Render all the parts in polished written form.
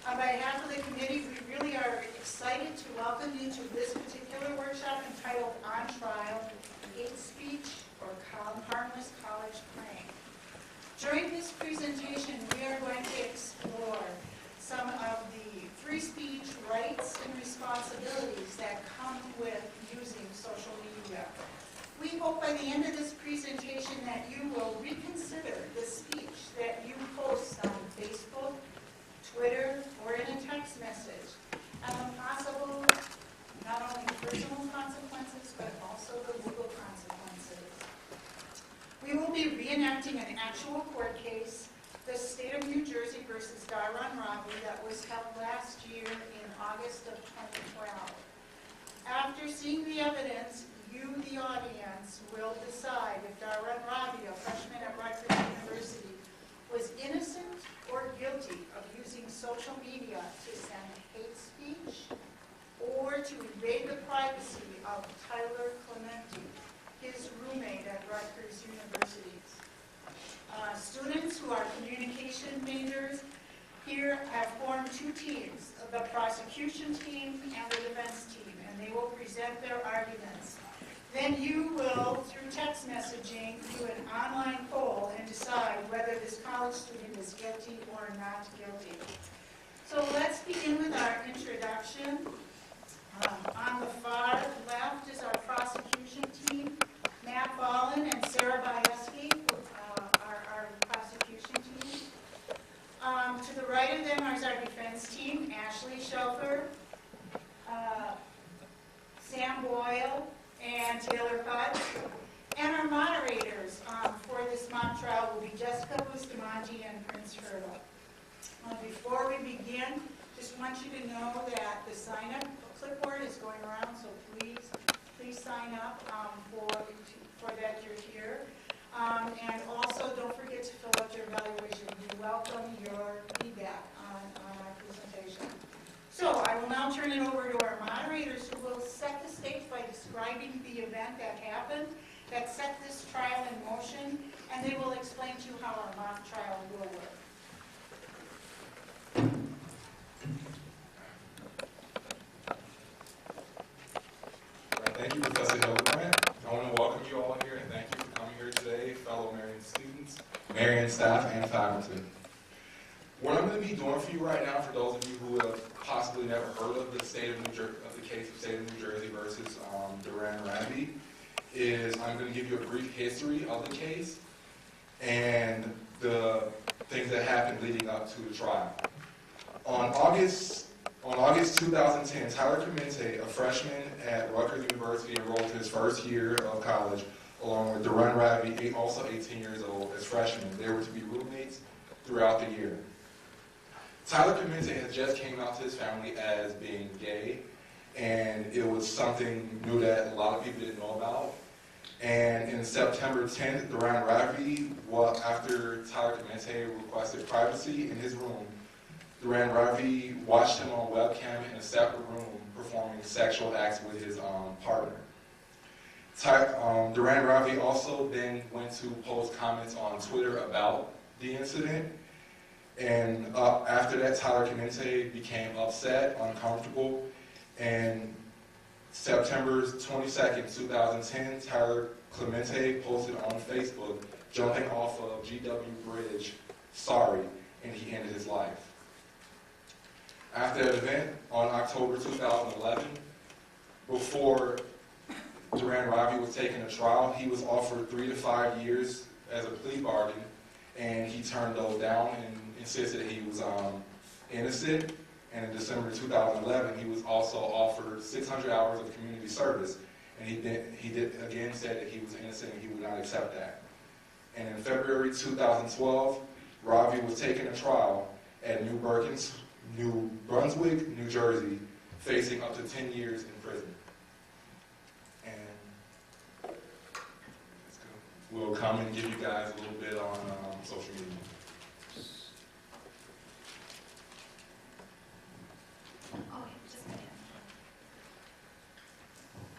On behalf of the committee, we really are excited to welcome you to this particular workshop entitled On Trial, Hate Speech or Harmless College Prank. During this presentation, we are going to explore some of the free speech rights and responsibilities that come with using social media. We hope by the end of this presentation that you will reconsider the speech that you post on Facebook, Twitter, or in a text message, and the possible not only personal consequences, but also the legal consequences. We will be reenacting an actual court case, the State of New Jersey versus Darren Ravi, that was held last year in August of 2012. After seeing the evidence, you, the audience, will decide if Darren Ravi, a freshman at Rutgers University, was innocent or guilty of using social media to send hate speech or to invade the privacy of Tyler Clementi, his roommate at Rutgers University. Students who are communication majors here have formed two teams, the prosecution team and the defense team, and they will present their arguments. Then you will, through text messaging, do an online poll and decide whether this college student is guilty or not guilty. So let's begin with our introduction. On the far left is our prosecution team. Matt Ballin and Sarah Bayeski are our prosecution team. To the right of them is our defense team, Ashley Shelfer, Sam Boyle, and Taylor Putz. And our moderators for this mock trial will be Jessica Bustamante and Prince Hurdle. Before we begin, just want you to know that the sign-up clipboard is going around, so please sign up for that you're here. And also, don't forget to fill out your evaluation. We welcome your feedback on our presentation. So I will now turn it over to our moderators who will set the stage by describing the event that happened, that set this trial in motion, and they will explain to you how our mock trial will work. Thank you, Professor Hildebrandt. I want to welcome you all here and thank you for coming here today, fellow Marian students, Marian staff, and faculty. What I'm going to be doing for you right now, for those of you who have possibly never heard of the case of State of New Jersey versus Darren Ravi, is I'm going to give you a brief history of the case and the things that happened leading up to the trial. On August 2010, Tyler Clementi, a freshman at Rutgers University, enrolled his first year of college, along with Darren Ravi, also 18 years old, as freshmen. They were to be roommates throughout the year. Tyler Clementi had just came out to his family as being gay, and it was something new that a lot of people didn't know about. And in September 10th, Darren Ravi, after Tyler Clementi requested privacy in his room, Darren Ravi watched him on webcam in a separate room performing sexual acts with his partner. Darren Ravi also then went to post comments on Twitter about the incident. And after that, Tyler Clementi became upset, uncomfortable, and September 22nd, 2010, Tyler Clementi posted on Facebook, jumping off of GW Bridge, sorry, and he ended his life. After that event, on October 2011, before Darren Ravi was taken to trial, he was offered 3 to 5 years as a plea bargain, and he turned those down and insisted that he was innocent. And in December 2011, he was also offered 600 hours of community service, and he did again said that he was innocent and he would not accept that. And in February 2012, Ravi was taken to trial at New Brunswick, New Jersey, facing up to 10 years in prison. And we'll come and give you guys a little bit on social media.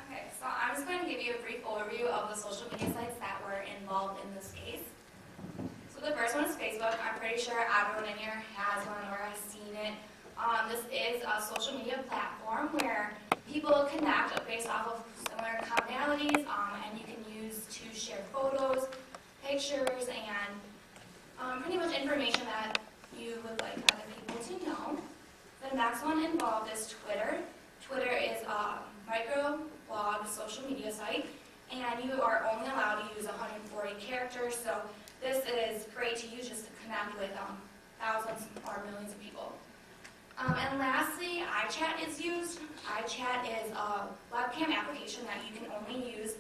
Okay, so I'm just going to give you a brief overview of the social media sites that were involved in this case. So the first one is Facebook. I'm pretty sure everyone in here has one or has seen it. This is a social media platform where people connect based off of similar commonalities, and you can use to share photos, pictures, and pretty much information that you would like other people to know. The next one involved is Twitter. Twitter is a micro-blog social media site, and you are only allowed to use 140 characters, so this is great to use just to connect with thousands or millions of people. And lastly, iChat is used. iChat is a webcam application that you can only use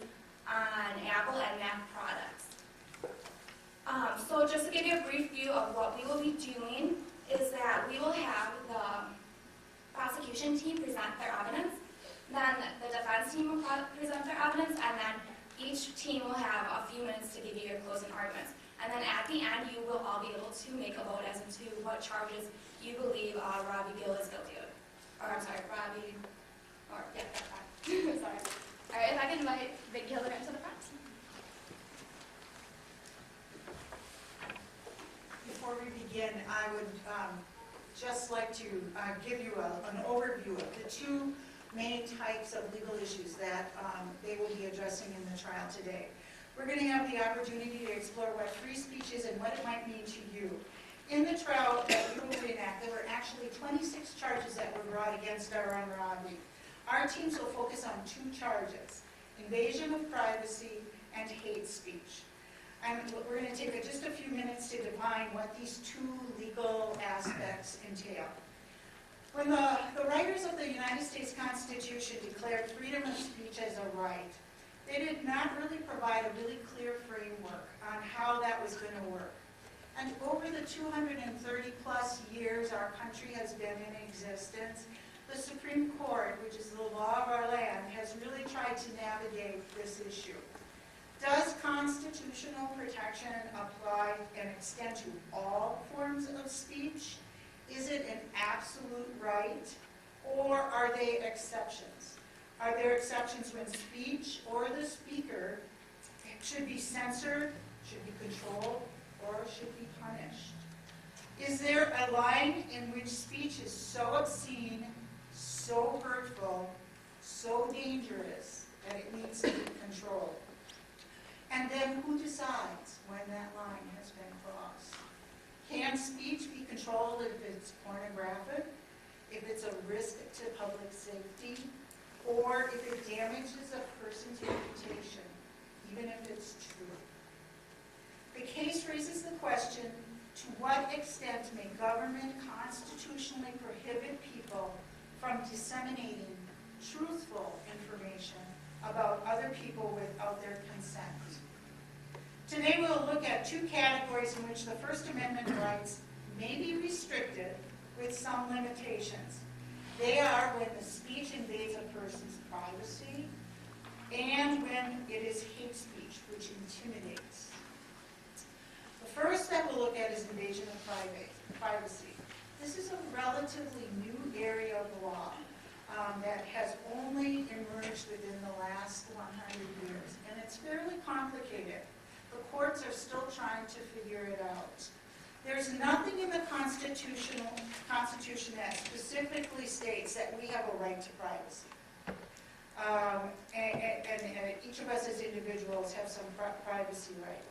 on Apple and Mac products. So just to give you a brief view of what we will be doing is that we will have the prosecution team present their evidence, then the defense team will present their evidence, and then each team will have a few minutes to give you your closing arguments. And then at the end, you will all be able to make a vote as to what charges you believe Robbie Gill is guilty of. Or I'm sorry, yeah, that's fine. Sorry. All right, if I can invite Vicky Hildebrandt to the front. Before we begin, I would just like to give you an overview of the two main types of legal issues that they will be addressing in the trial today. We're going to have the opportunity to explore what free speech is and what it might mean to you. In the trial that we will reenact, there were actually 26 charges that were brought against our own Robbie. Our teams will focus on two charges: invasion of privacy and hate speech. And we're going to take just a few minutes to define what these two legal aspects entail. When the writers of the United States Constitution declared freedom of speech as a right, they did not really provide a really clear framework on how that was going to work. And over the 230 plus years our country has been in existence, the Supreme Court, which is the law of our land, has really tried to navigate this issue. Does constitutional protection apply and extend to all forms of speech? Is it an absolute right, or are they exceptions? Are there exceptions when speech or the speaker should be censored, should be controlled, or should be punished? Is there a line in which speech is so obscene, so hurtful, so dangerous that it needs to be controlled? And then who decides when that line has been crossed? Can speech be controlled if it's pornographic, if it's a risk to public safety, or if it damages a person's reputation, even if it's true? The case raises the question, to what extent may government constitutionally prohibit people from disseminating truthful information about other people without their consent? Today we'll look at two categories in which the First Amendment rights may be restricted with some limitations. They are when the speech invades a person's privacy and when it is hate speech, which intimidates. The first that we'll look at is invasion of privacy. This is a relatively new area of law that has only emerged within the last 100 years, and it's fairly complicated. The courts are still trying to figure it out. There's nothing in the Constitution that specifically states that we have a right to privacy. And each of us as individuals have some privacy right.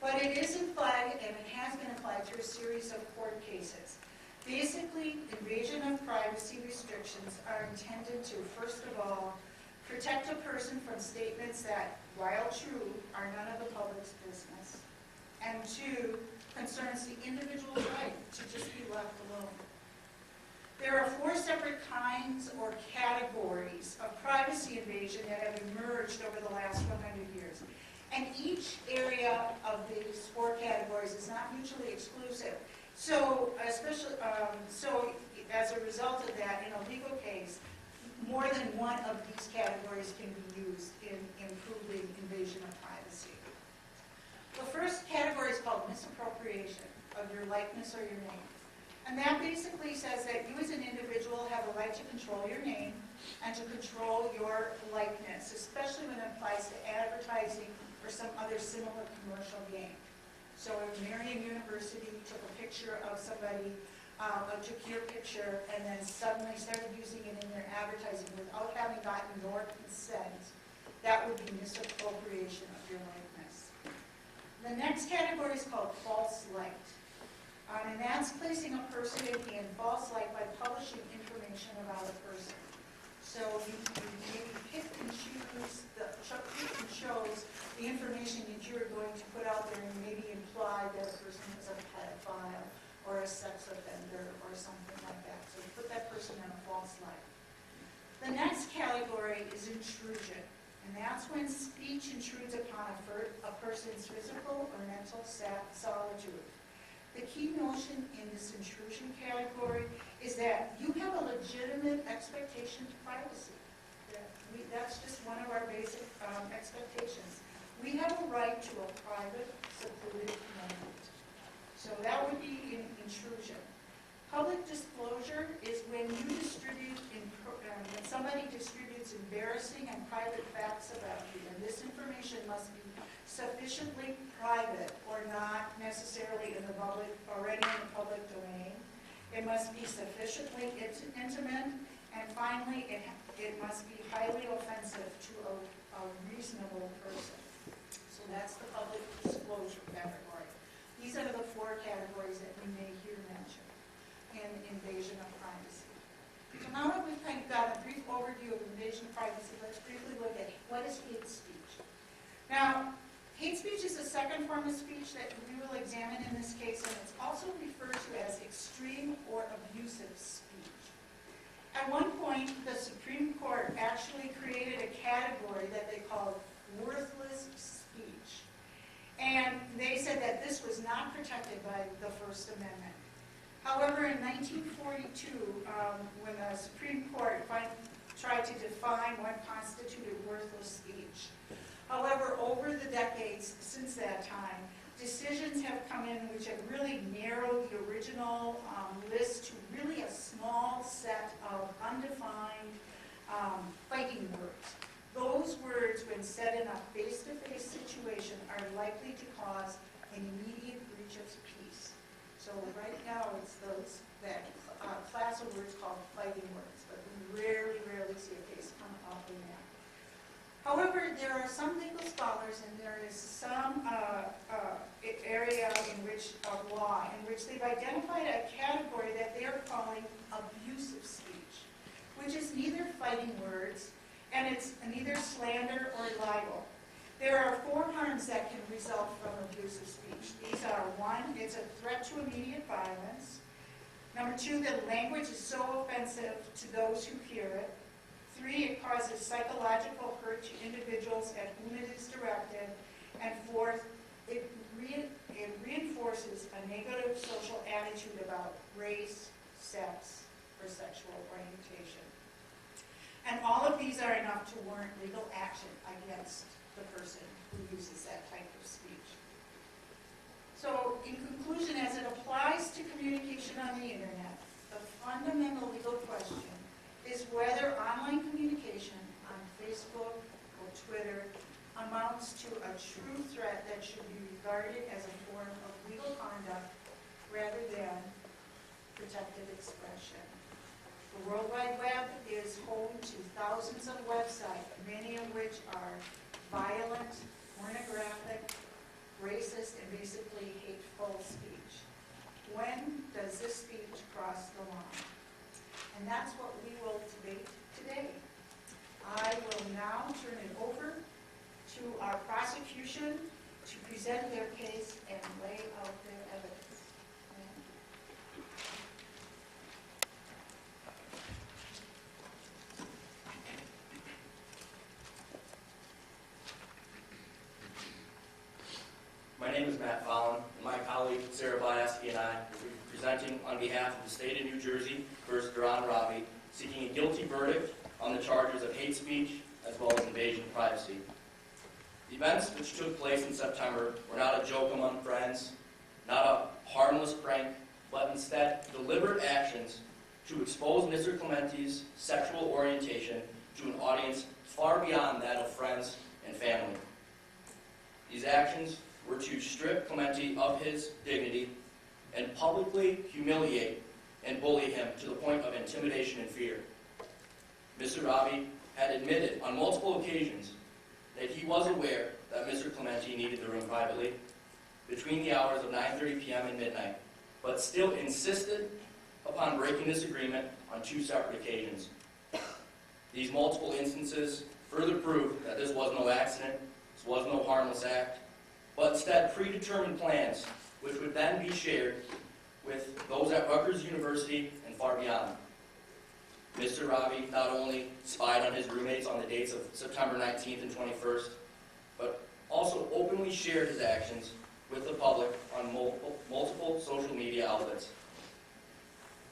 But it is implied, and it has been applied through a series of court cases. Basically, invasion of privacy restrictions are intended to, first of all, protect a person from statements that, while true, are none of the public's business. And two, concerns the individual's right to just be left alone. There are four separate kinds or categories of privacy invasion that have emerged over the last 100 years. And each area of these four categories is not mutually exclusive. So, as a result of that, in a legal case, more than one of these categories can be used in proving invasion of privacy. The first category is called misappropriation of your likeness or your name. And that basically says that you as an individual have a right to control your name and to control your likeness, especially when it applies to advertising or some other similar commercial gain. So if Marian University took a picture of somebody took your picture and then suddenly started using it in their advertising without having gotten your consent, that would be misappropriation of your likeness. The next category is called false light. And that's placing a person in false light by publishing information about a person. So you maybe pick and chose the information that you're going to put out there and maybe imply that a person is a pedophile or a sex offender or something like that. So you put that person in a false light. The next category is intrusion. And that's when speech intrudes upon a person's physical or mental solitude. The key notion in this intrusion category is that you have a legitimate expectation of privacy. That's just one of our basic expectations. We have a right to a private, secluded moment. So that would be intrusion. Public disclosure is when you distribute, when somebody distributes embarrassing and private facts about you, and this information must be sufficiently private or not necessarily already in the public domain. It must be sufficiently intimate, and finally, it must be highly offensive to a reasonable person. So that's the public disclosure category. These are the four categories that we may hear mentioned in invasion of privacy. So now that we've kind of got a brief overview of invasion of privacy, let's briefly look at what is hate speech. Now, hate speech is the second form of speech that we will examine in this case, and it's also referred to as extreme or abusive speech. At one point, the Supreme Court actually created a category that they called worthless speech. And they said that this was not protected by the First Amendment. However, in 1942, when the Supreme Court tried to define what constituted worthless speech, however, over the decades since that time, decisions have come in which have really narrowed the original list to really a small set of undefined fighting words. Those words, when said in a face-to-face situation, are likely to cause an immediate breach of peace. So right now, it's that class of words called fighting words, but we rarely see a case come up in that. However, there are some legal scholars, and there is some area of law in which they've identified a category that they are calling abusive speech, which is neither fighting words, and it's neither slander or libel. There are four harms that can result from abusive speech. These are: one, it's a threat to immediate violence. Number two, the language is so offensive to those who hear it. Three, it causes psychological hurt to individuals at whom it is directed. And fourth, it reinforces a negative social attitude about race, sex, or sexual orientation. And all of these are enough to warrant legal action against the person who uses that type of speech. So, in conclusion, as it applies to communication on the internet, the fundamental legal question is whether online communication on Facebook or Twitter amounts to a true threat that should be regarded as a form of legal conduct rather than protected expression. The World Wide Web is home to thousands of websites, many of which are violent, pornographic, racist, and basically hateful speech. When does this speech cross the line? And that's what we will debate today. I will now turn it over to our prosecution to present their case and lay out their evidence. My name is Matt Fallon, and my colleague Sarah Biaski and I will be presenting on behalf of the state of New Jersey versus Duran Ravi, seeking a guilty verdict on the charges of hate speech as well as invasion of privacy. The events which took place in September were not a joke among friends, not a harmless prank, but instead deliberate actions to expose Mr. Clementi's sexual orientation to an audience far beyond that of friends and family. These actions were to strip Clementi of his dignity and publicly humiliate and bully him to the point of intimidation and fear. Mr. Ravi had admitted on multiple occasions that he was aware that Mr. Clementi needed the room privately between the hours of 9:30 p.m. and midnight, but still insisted upon breaking this agreement on 2 separate occasions. These multiple instances further prove that this was no accident, this was no harmless act, but instead predetermined plans which would then be shared with those at Rutgers University and far beyond. Mr. Ravi not only spied on his roommates on the dates of September 19th and 21st, but also openly shared his actions with the public on multiple social media outlets.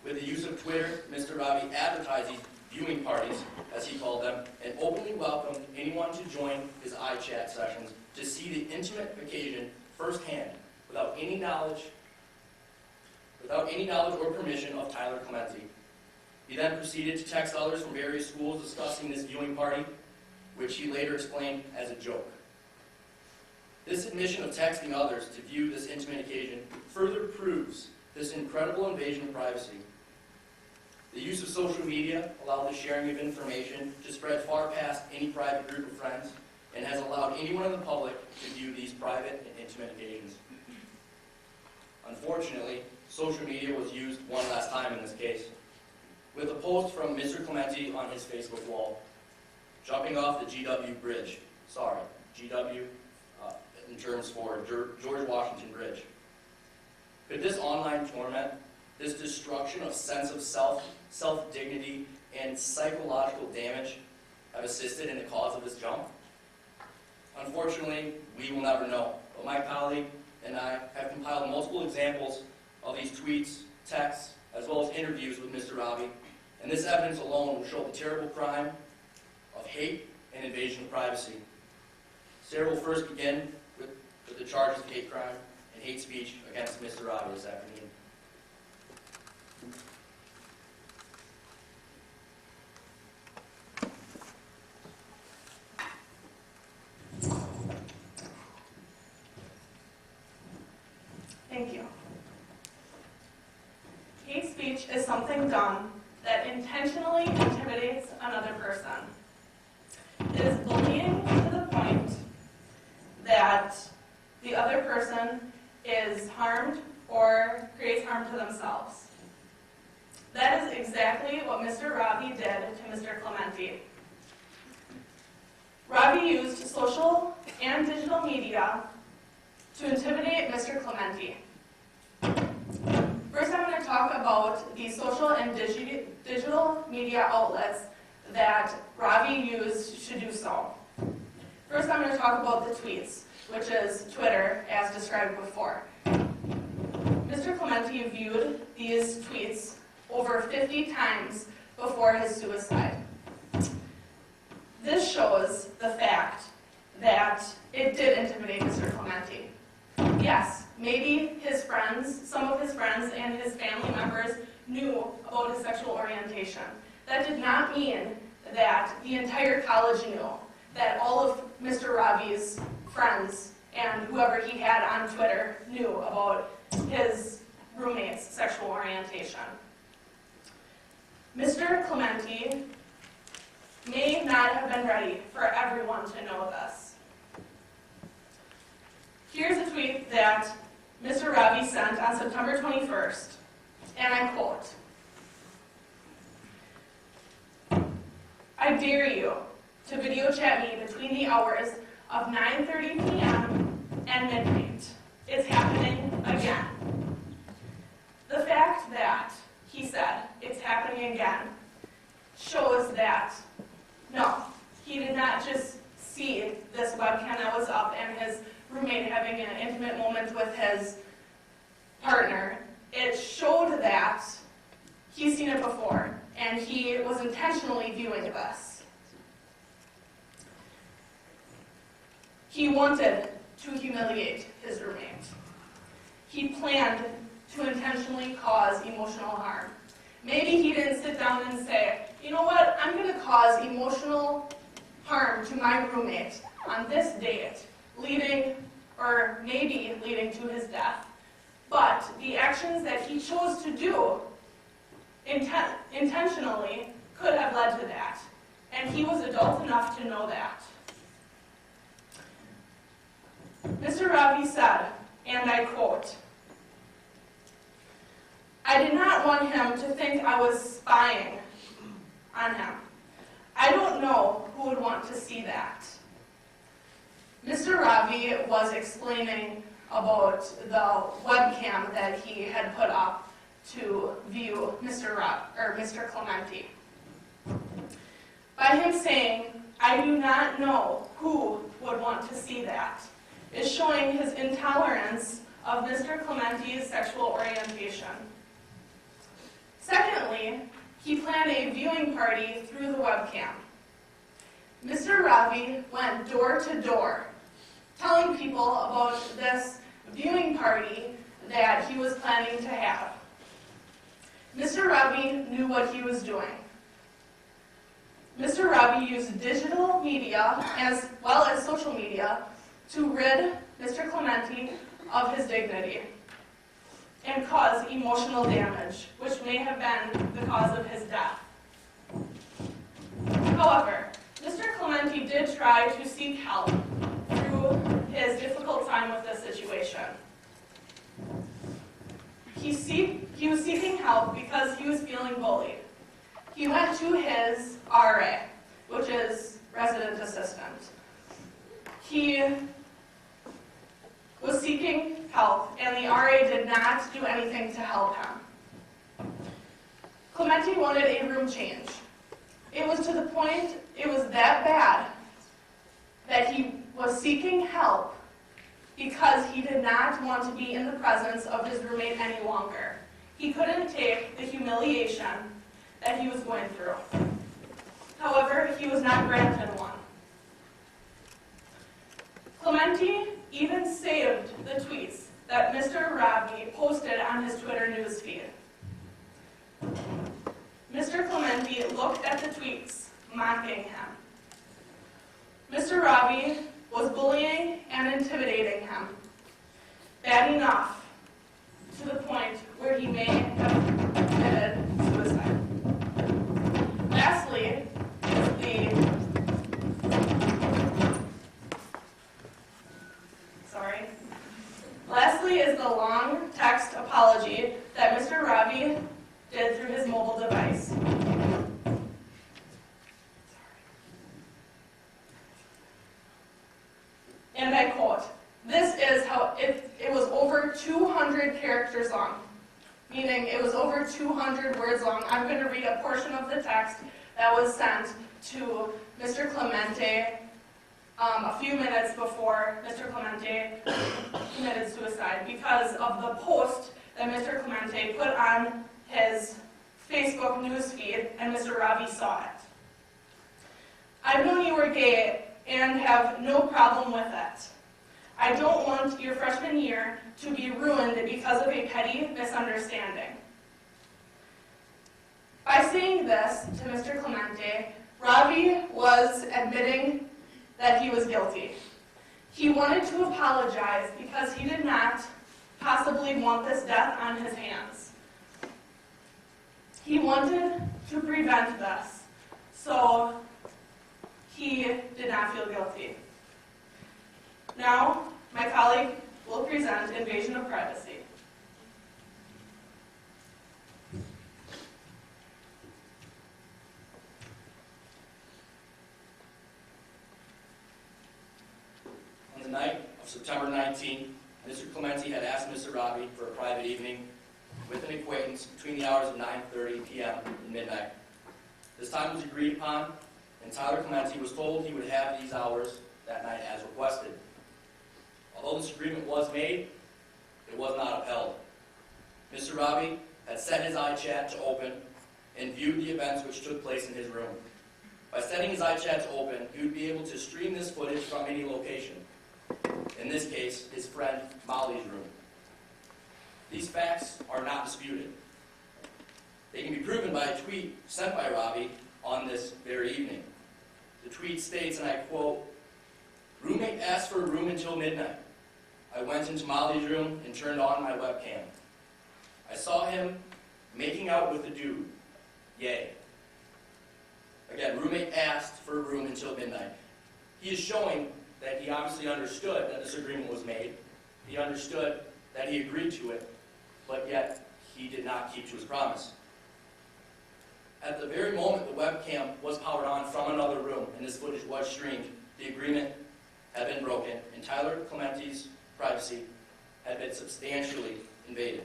With the use of Twitter, Mr. Ravi advertised these viewing parties, as he called them, and openly welcomed anyone to join his iChat sessions to see the intimate occasion firsthand, without any knowledge or permission of Tyler Clementi. He then proceeded to text others from various schools discussing this viewing party, which he later explained as a joke. This admission of texting others to view this intimate occasion further proves this incredible invasion of privacy. The use of social media allowed the sharing of information to spread far past any private group of friends and has allowed anyone in the public to view these private and intimate occasions. Unfortunately, social media was used one last time in this case, with a post from Mr. Clementi on his Facebook wall, jumping off the GW Bridge. GW in terms for George Washington Bridge. Could this online torment, this destruction of sense of self-dignity, and psychological damage have assisted in the cause of this jump? Unfortunately, we will never know, but my colleague and I have compiled multiple examples of these tweets, texts, as well as interviews with Mr. Ravi, and this evidence alone will show the terrible crime of hate and invasion of privacy. Sarah will first begin with the charges of hate crime and hate speech against Mr. Ravi this afternoon. Thank you. Hate speech is something done that intentionally intimidates another person. It is bullying to the point that the other person is harmed or creates harm to themselves. That is exactly what Mr. Ravi did to Mr. Clementi. Ravi used social and digital media to intimidate Mr. Clementi. First, I'm going to talk about the social and digital media outlets that Ravi used to do so. First, I'm going to talk about the tweets, which is Twitter, as described before. Mr. Clementi viewed these tweets over 50 times before his suicide. This shows the fact that it did intimidate Mr. Clementi. Yes, maybe his friends, some of his friends and his family members knew about his sexual orientation. That did not mean that the entire college knew, that all of Mr. Ravi's friends and whoever he had on Twitter knew about his roommate's sexual orientation. Mr. Clementi may not have been ready for everyone to know this. Here's a tweet that Mr. Ravi sent on September 21st, and I quote, "I dare you to video chat me between the hours of 9:30 p.m. and midnight. It's happening again." The fact that he said it's happening again shows that, no, he did not just see this webcam that was up and his roommate having an intimate moment with his partner. It showed that he's seen it before, and he was intentionally viewing this. He wanted to humiliate his roommate. He planned to intentionally cause emotional harm. Maybe he didn't sit down and say, you know what, I'm going to cause emotional harm to my roommate on this date, leading to his death. But the actions that he chose to do intentionally could have led to that, and he was adult enough to know that. Mr. Ravi said, and I quote, "I did not want him to think I was spying on him. I don't know who would want to see that." Mr. Ravi was explaining about the webcam that he had put up to view Mr. Clementi. By him saying, "I do not know who would want to see that," is showing his intolerance of Mr. Clementi's sexual orientation. Secondly, he planned a viewing party through the webcam. Mr. Ravi went door to door, telling people about this viewing party that he was planning to have. Mr. Ravi knew what he was doing. Mr. Ravi used digital media as well as social media to rid Mr. Clementi of his dignity and cause emotional damage, which may have been the cause of his death. However, Mr. Clementi did try to seek help through his difficult time with this situation. He was seeking help because he was feeling bullied. He went to his RA, which is resident assistant. He was seeking help, and the RA did not do anything to help him. Clementi wanted a room change. It was to the point, it was that bad, that he was seeking help because he did not want to be in the presence of his roommate any longer. He couldn't take the humiliation that he was going through. However, he was not granted one. Clementi even saved the tweets that Mr. Ravi posted on his Twitter newsfeed. Mr. Clementi looked at the tweets, mocking him. Mr. Ravi was bullying and intimidating him. Bad enough, to the point where he may have committed suicide. Lastly, is the long text apology that Mr. Ravi did through his mobile device. And I quote, "This is how it was over 200 characters long," meaning it was over 200 words long. I'm going to read a portion of the text that was sent to Mr. Clementi a few minutes before Mr. Clementi committed suicide because of the post that Mr. Clementi put on his Facebook newsfeed, and Mr. Ravi saw it. "I've known you were gay and have no problem with it. I don't want your freshman year to be ruined because of a petty misunderstanding." By saying this to Mr. Clementi, Ravi was admitting that he was guilty. He wanted to apologize because he did not possibly want this death on his hands. He wanted to prevent this, so he did not feel guilty. Now, my colleague will present invasion of privacy. On the night of September 19th, Mr. Clementi had asked Mr. Ravi for a private evening with an acquaintance between the hours of 9:30 p.m. and midnight. This time was agreed upon, and Tyler Clementi was told he would have these hours that night as requested. Although this agreement was made, it was not upheld. Mr. Ravi had set his iChat to open and viewed the events which took place in his room. By setting his iChat to open, he would be able to stream this footage from any location. In this case, his friend Molly's room. These facts are not disputed. They can be proven by a tweet sent by Ravi on this very evening. The tweet states, and I quote, "Roommate asked for a room until midnight. I went into Molly's room and turned on my webcam. I saw him making out with a dude. Yay. Again, roommate asked for a room until midnight. He is showing that he obviously understood that this agreement was made. He understood that he agreed to it, but yet he did not keep to his promise. At the very moment the webcam was powered on from another room and this footage was streamed, the agreement had been broken and Tyler Clementi's privacy had been substantially invaded.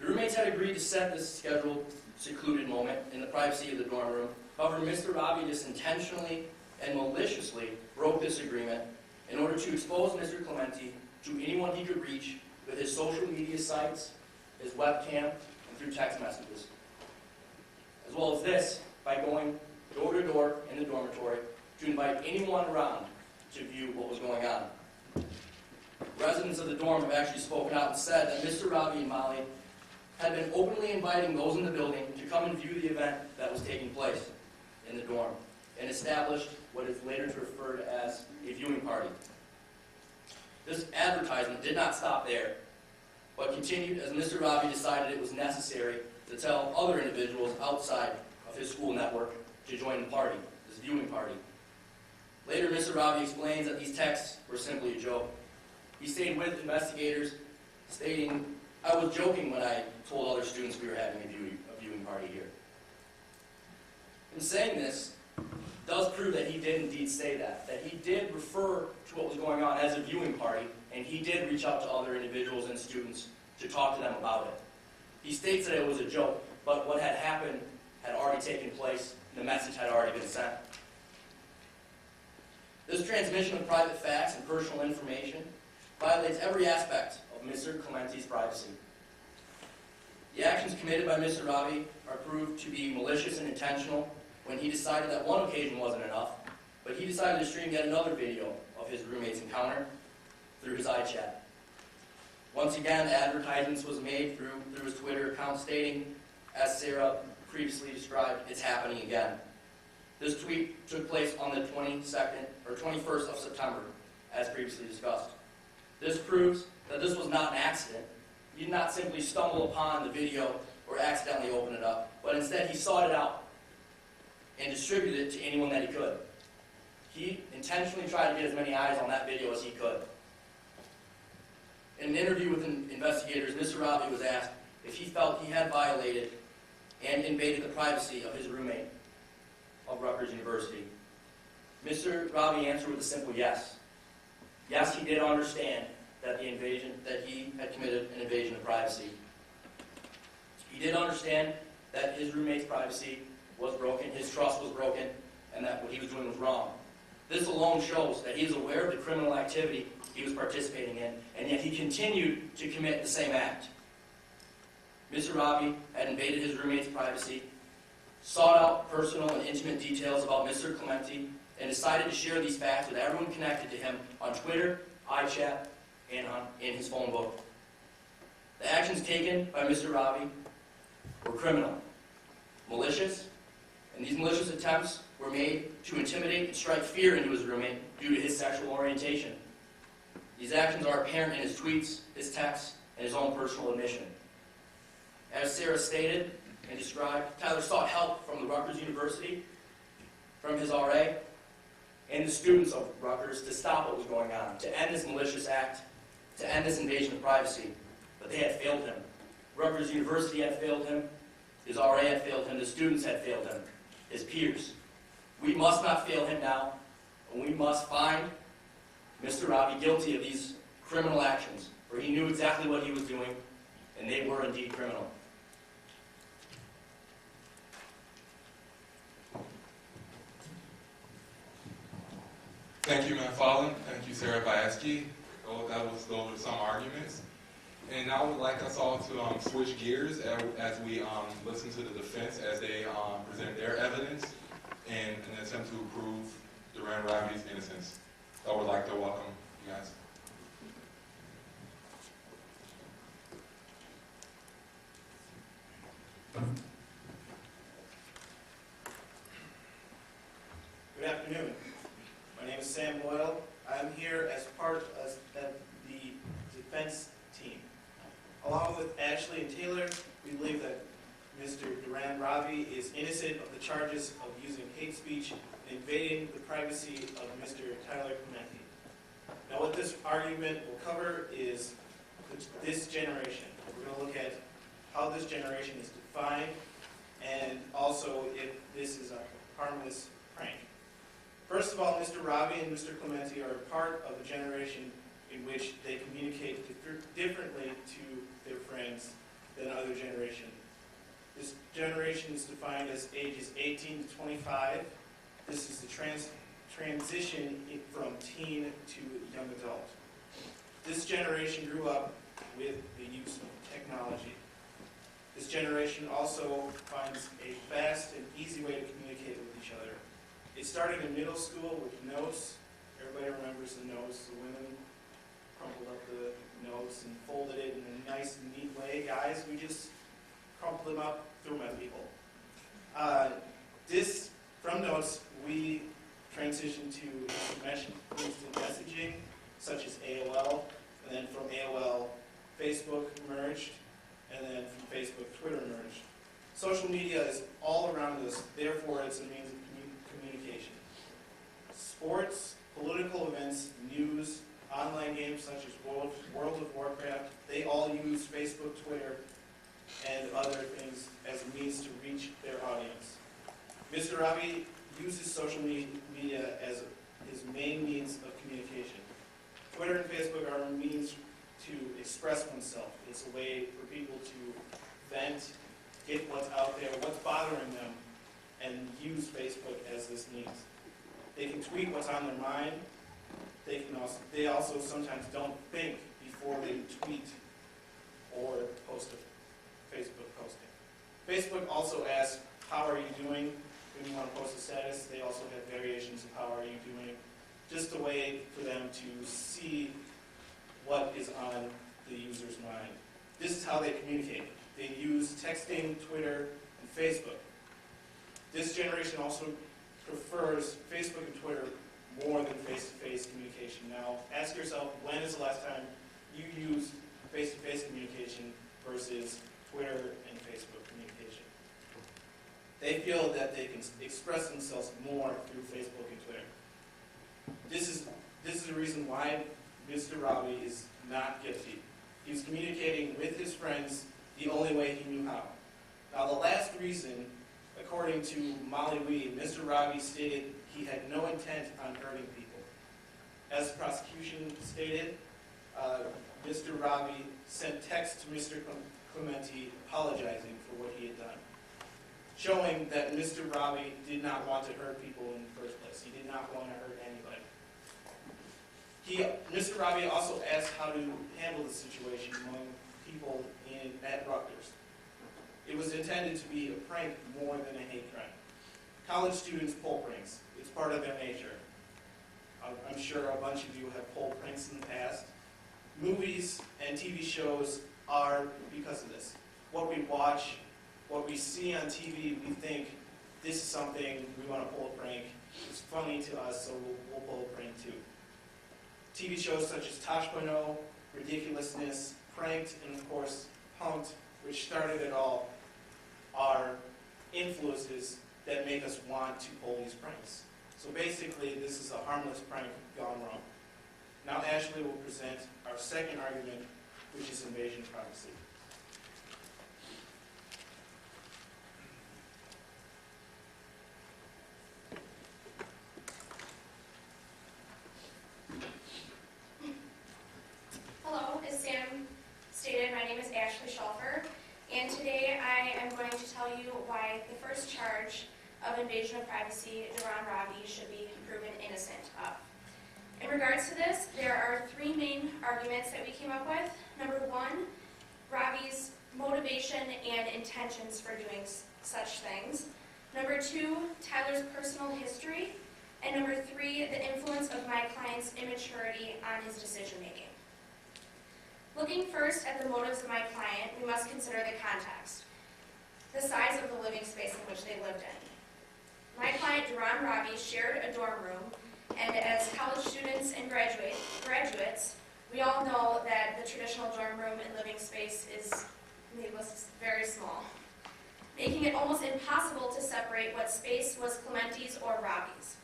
The roommates had agreed to set this scheduled, secluded moment in the privacy of the dorm room. However, Mr. Robbie just intentionally and maliciously broke this agreement in order to expose Mr. Clementi to anyone he could reach with his social media sites, his webcam, and through text messages. As well as this, by going door to door in the dormitory to invite anyone around to view what was going on. Residents of the dorm have actually spoken out and said that Mr. Robbie and Molly had been openly inviting those in the building to come and view the event that was taking place in the dorm and established what is later referred as a viewing party. This advertisement did not stop there, but continued as Mr. Robbie decided it was necessary to tell other individuals outside of his school network to join the party, this viewing party. Later, Mr. Robbie explains that these texts were simply a joke. He stayed with investigators, stating, "I was joking when I told other students we were having a viewing party here." In saying this, does prove that he did indeed say that he did refer to what was going on as a viewing party, and he did reach out to other individuals and students to talk to them about it. He states that it was a joke, but what had happened had already taken place, and the message had already been sent. This transmission of private facts and personal information violates every aspect of Mr. Clementi's privacy. The actions committed by Mr. Robbie are proved to be malicious and intentional when he decided that one occasion wasn't enough, but he decided to stream yet another video of his roommate's encounter through his iChat. Once again, advertisements was made through his Twitter account stating, as Sarah previously described, "It's happening again." This tweet took place on the 21st of September, as previously discussed. This proves that this was not an accident. He did not simply stumble upon the video or accidentally open it up, but instead he sought it out and distributed it to anyone that he could. He intentionally tried to get as many eyes on that video as he could. In an interview with investigators, Mr. Robbie was asked if he felt he had violated and invaded the privacy of his roommate of Rutgers University. Mr. Robbie answered with a simple yes. Yes, he did understand that he had committed an invasion of privacy. He did understand that his roommate's privacy was broken, his trust was broken, and that what he was doing was wrong. This alone shows that he is aware of the criminal activity he was participating in, and yet he continued to commit the same act. Mr. Robbie had invaded his roommate's privacy, sought out personal and intimate details about Mr. Clementi, and decided to share these facts with everyone connected to him on Twitter, iChat, and in his phone book. The actions taken by Mr. Robbie were criminal, malicious, and these malicious attempts were made to intimidate and strike fear into his roommate due to his sexual orientation. These actions are apparent in his tweets, his texts, and his own personal admission. As Sarah stated and described, Tyler sought help from the Rutgers University, from his RA, and the students of Rutgers to stop what was going on, to end this malicious act, to end this invasion of privacy. But they had failed him. Rutgers University had failed him, his RA had failed him, the students had failed him, his peers. We must not fail him now, and we must find Mr. Robbie guilty of these criminal actions, for he knew exactly what he was doing, and they were indeed criminal. Thank you, Ms. Fallon. Thank you, Sarah Bayeski. Those were some arguments. And now I would like us all to switch gears as we listen to the defense as they present their evidence in an attempt to prove Duran Ravi's innocence. I would like to welcome you guys. Good afternoon. My name is Sam Boyle. I'm here as part of the defense team. Along with with Ashley and Taylor, we believe that Mr. Duran Ravi is innocent of the charges of using hate speech and invading the privacy of Mr. Tyler Clementi. Now what this argument will cover is this generation. We're going to look at how this generation is defined and also if this is a harmless prank. First of all, Mr. Ravi and Mr. Clementi are a part of a generation in which they communicate differently to their friends than other generations. This generation is defined as ages 18 to 25. This is the transition from teen to young adult. This generation grew up with the use of technology. This generation also finds a fast and easy way to communicate with each other. It started in middle school with notes. Everybody remembers the notes. The women crumpled up the notes and folded it in a nice, neat way. Guys, we just crumpled them up, threw them at people. From notes, we transitioned to instant messaging, such as AOL, and then from AOL, Facebook merged, and then from Facebook, Twitter merged. Social media is all around us, therefore it's a means of communication. Sports, political events, news, online games such as World of Warcraft, they all use Facebook, Twitter, and other things as a means to reach their audience. Mr. Ravi uses social media as his main means of communication. Twitter and Facebook are a means to express oneself. It's a way for people to vent, get what's out there, what's bothering them, and use Facebook as this means. They can tweet what's on their mind. They also sometimes don't think before they tweet or post a Facebook posting. Facebook also asks, how are you doing? When you want to post a status, they also have variations of how are you doing. Just a way for them to see what is on the user's mind. This is how they communicate. They use texting, Twitter, and Facebook. This generation also prefers Facebook and Twitter more than face-to-face communication. Now, ask yourself, when is the last time you used face-to-face communication versus Twitter and Facebook communication? They feel that they can express themselves more through Facebook and Twitter. This is the reason why Mr. Ravi is not guilty. He was communicating with his friends the only way he knew how. Now, the last reason, according to Molly Wee, Mr. Ravi stated he had no intent on hurting people. As the prosecution stated, Mr. Ravi sent text to Mr. Clementi apologizing for what he had done, showing that Mr. Ravi did not want to hurt people in the first place. He did not want to hurt anybody. Mr. Ravi also asked how to handle the situation among people at Rutgers. It was intended to be a prank more than a hate crime. College students pull pranks. It's part of their nature. I'm sure a bunch of you have pulled pranks in the past. Movies and TV shows are because of this. What we watch, what we see on TV, we think this is something we want to pull a prank. It's funny to us, so we'll pull a prank too. TV shows such as Tosh.0, Ridiculousness, Pranked, and of course, Punked, which started it all, are influences that make us want to pull these pranks. So basically, this is a harmless prank gone wrong. Now Ashley will present our second argument, which is invasion of privacy. Hello, as Sam stated, my name is Ashley Schulfer, and today I am going to tell you why the first charge of invasion of privacy Duran Ravi should be proven innocent of. In regards to this, there are three main arguments that we came up with. Number one, Ravi's motivation and intentions for doing such things. Number two, Tyler's personal history. And number three, the influence of my client's immaturity on his decision-making. Looking first at the motives of my client, we must consider the context, the size of the living space in which they lived in. My client, Duran Ravi, shared a dorm room, and as college students and graduates, we all know that the traditional dorm room and living space is and it was very small, making it almost impossible to separate what space was Clemente's or Robbie's.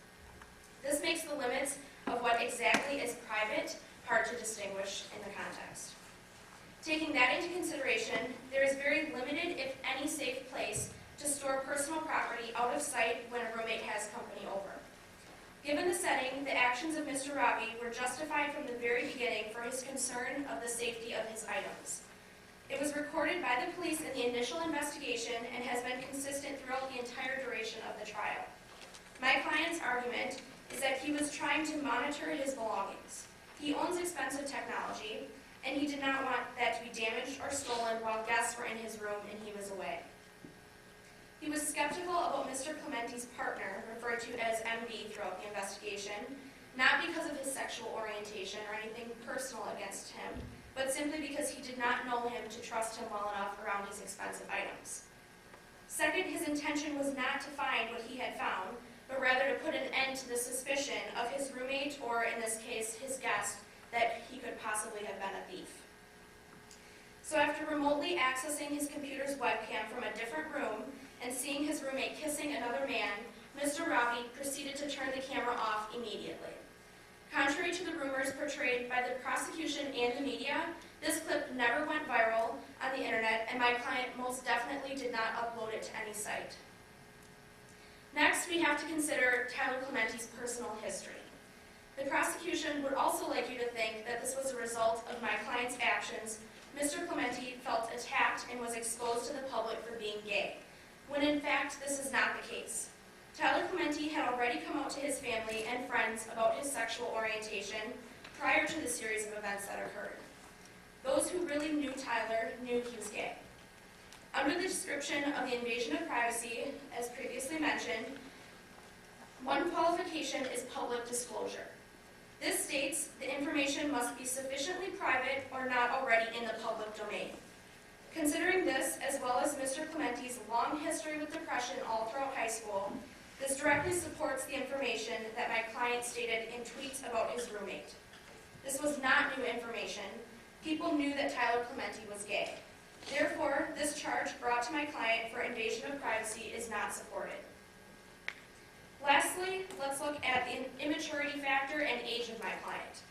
This makes the limits of what exactly is private hard to distinguish in the context. Taking that into consideration, there is very limited, if any, safe place to store personal property out of sight when a roommate has company over. Given the setting, the actions of Mr. Robbie were justified from the very beginning for his concern of the safety of his items. It was recorded by the police in the initial investigation and has been consistent throughout the entire duration of the trial. My client's argument is that he was trying to monitor his belongings. He owns expensive technology, and he did not want that to be damaged or stolen while guests were in his room and he was away. He was skeptical about Mr. Clemente's partner, referred to as MB throughout the investigation, not because of his sexual orientation or anything personal against him, but simply because he did not know him to trust him well enough around his expensive items. Second, his intention was not to find what he had found, but rather to put an end to the suspicion of his roommate, or in this case, his guest, that he could possibly have been a thief. So after remotely accessing his computer's webcam from a different room and seeing his roommate kissing another man, Mr. Robbie proceeded to turn the camera off immediately. Contrary to the rumors portrayed by the prosecution and the media, this clip never went viral on the internet, and my client most definitely did not upload it to any site. Next, we have to consider Tyler Clemente's personal history. The prosecution would also like you to think that this was a result of my client's actions. Mr. Clemente felt attacked and was exposed to the public for being gay, when in fact this is not the case. Tyler Clemente had already come out to his family and friends about his sexual orientation prior to the series of events that occurred. Those who really knew Tyler knew he was gay. Under the description of the invasion of privacy, as previously mentioned, one qualification is public disclosure. This states the information must be sufficiently private or not already in the public domain. Considering this, as well as Mr. Clemente's long history with depression all throughout high school, this directly supports the information that my client stated in tweets about his roommate. This was not new information. People knew that Tyler Clemente was gay. Therefore, this charge brought to my client for invasion of privacy is not supported. Lastly, let's look at the immaturity factor and age of my client.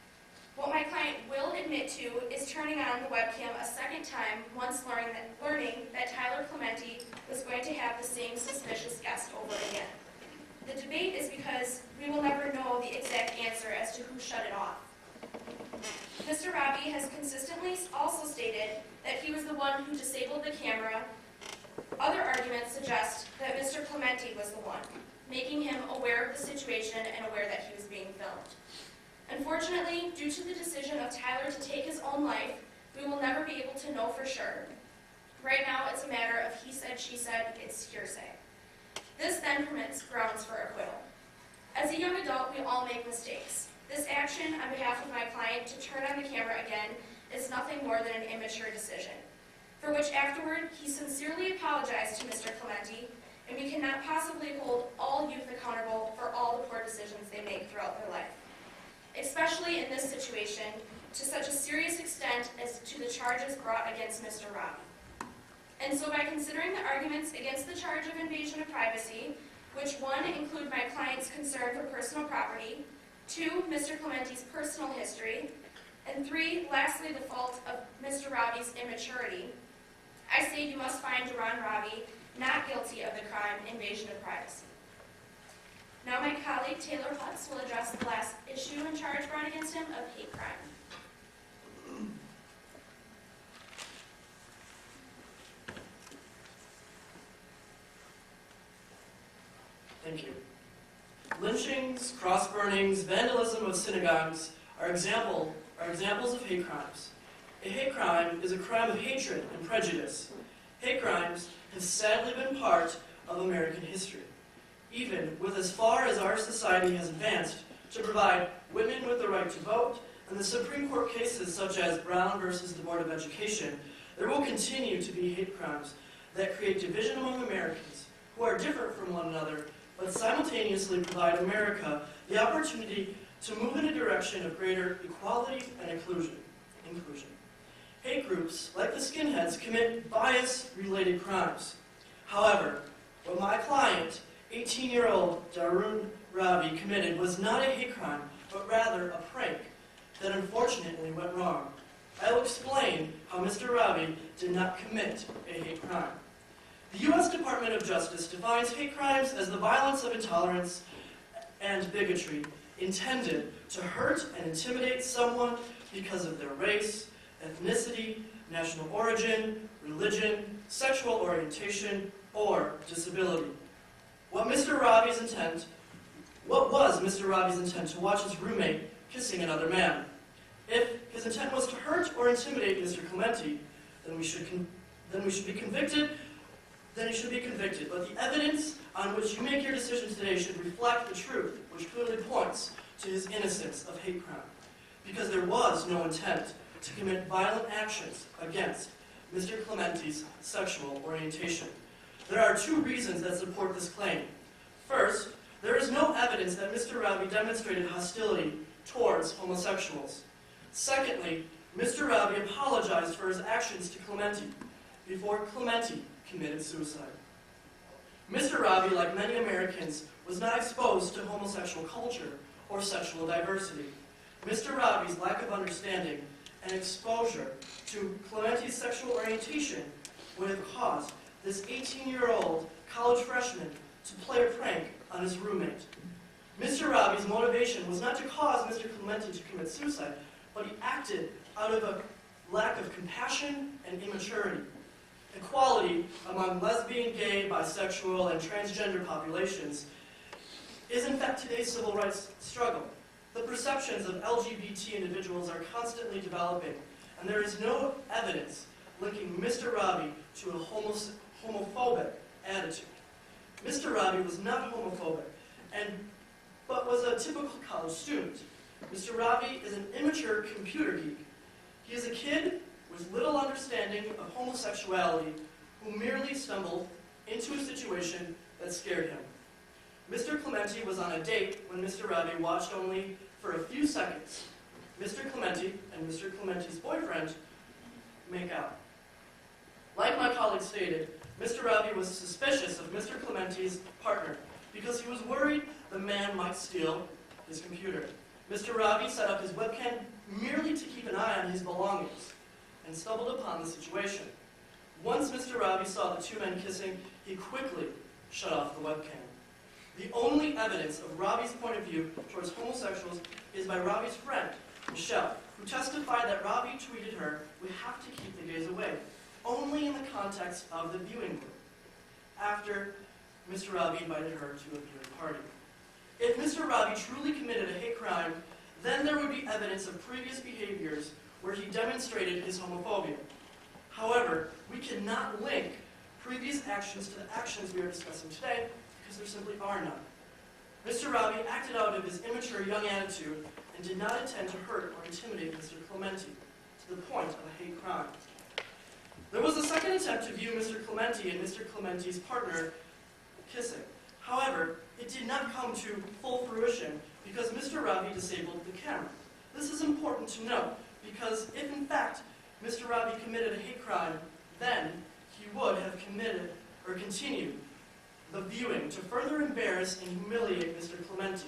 What my client will admit to is turning on the webcam a second time once learning that Tyler Clemente was going to have the same suspicious guest over again. The debate is because we will never know the exact answer as to who shut it off. Mr. Robbie has consistently also stated that he was the one who disabled the camera. Other arguments suggest that Mr. Clemente was the one, making him aware of the situation and aware that he was being filmed. Unfortunately, due to the decision of Tyler to take his own life, we will never be able to know for sure. Right now, it's a matter of he said, she said, it's hearsay. This then permits grounds for acquittal. As a young adult, we all make mistakes. This action on behalf of my client to turn on the camera again is nothing more than an immature decision, for which afterward he sincerely apologized to Mr. Clemente, and we cannot possibly hold all youth accountable for all the poor decisions they make throughout their life, especially in this situation to such a serious extent as to the charges brought against Mr. Robbie. And so by considering the arguments against the charge of invasion of privacy, which one, include my client's concern for personal property, two, Mr. Clemente's personal history, and three, lastly, the fault of Mr. Robbie's immaturity, I say you must find Duran Robbie not guilty of the crime invasion of privacy. Now my colleague Taylor Hutz will address the last issue and charge brought against him of hate crime. Thank you. Lynchings, cross-burnings, vandalism of synagogues are examples of hate crimes. A hate crime is a crime of hatred and prejudice. Hate crimes have sadly been part of American history, even with as far as our society has advanced to provide women with the right to vote, and the Supreme Court cases such as Brown versus the Board of Education. There will continue to be hate crimes that create division among Americans who are different from one another, but simultaneously provide America the opportunity to move in a direction of greater equality and inclusion. hate groups, like the skinheads, commit bias-related crimes. However, what my client, 18-year-old Darun Ravi, committed was not a hate crime, but rather a prank that unfortunately went wrong. I will explain how Mr. Ravi did not commit a hate crime. The U.S. Department of Justice defines hate crimes as the violence of intolerance and bigotry intended to hurt and intimidate someone because of their race, ethnicity, national origin, religion, sexual orientation, or disability. What was Mr. Ravi's intent to watch his roommate kissing another man? If his intent was to hurt or intimidate Mr. Clementi, then he should be convicted. But the evidence on which you make your decision today should reflect the truth, which clearly points to his innocence of hate crime, because there was no intent to commit violent actions against Mr. Clementi's sexual orientation. There are two reasons that support this claim. First, there is no evidence that Mr. Ravi demonstrated hostility towards homosexuals. Secondly, Mr. Ravi apologized for his actions to Clementi before Clementi committed suicide. Mr. Ravi, like many Americans, was not exposed to homosexual culture or sexual diversity. Mr. Ravi's lack of understanding and exposure to Clementi's sexual orientation would have caused this 18-year-old college freshman to play a prank on his roommate. Mr. Ravi's motivation was not to cause Mr. Clementi to commit suicide, but he acted out of a lack of compassion and immaturity. Equality among lesbian, gay, bisexual, and transgender populations is in fact today's civil rights struggle. The perceptions of LGBT individuals are constantly developing, and there is no evidence linking Mr. Ravi to a homophobic attitude. Mr. Ravi was not homophobic, but was a typical college student. Mr. Ravi is an immature computer geek. He is a kid with little understanding of homosexuality who merely stumbled into a situation that scared him. Mr. Clementi was on a date when Mr. Ravi watched only for a few seconds. Mr. Clementi and Mr. Clementi's boyfriend make out. Like my colleague stated, Mr. Ravi was suspicious of Mr. Clementi's partner because he was worried the man might steal his computer. Mr. Ravi set up his webcam merely to keep an eye on his belongings and stumbled upon the situation. Once Mr. Ravi saw the two men kissing, he quickly shut off the webcam. The only evidence of Ravi's point of view towards homosexuals is by Ravi's friend, Michelle, who testified that Ravi tweeted her, "We have to keep the gays away," only in the context of the viewing group, after Mr. Ravi invited her to a viewing party. If Mr. Ravi truly committed a hate crime, then there would be evidence of previous behaviors where he demonstrated his homophobia. However, we cannot link previous actions to the actions we are discussing today because there simply are none. Mr. Ravi acted out of his immature young attitude and did not intend to hurt or intimidate Mr. Clementi to the point of a hate crime. There was a second attempt to view Mr. Clementi and Mr. Clementi's partner kissing. However, it did not come to full fruition because Mr. Ravi disabled the camera. This is important to note because if in fact Mr. Ravi committed a hate crime, then he would have committed or continued the viewing to further embarrass and humiliate Mr. Clementi.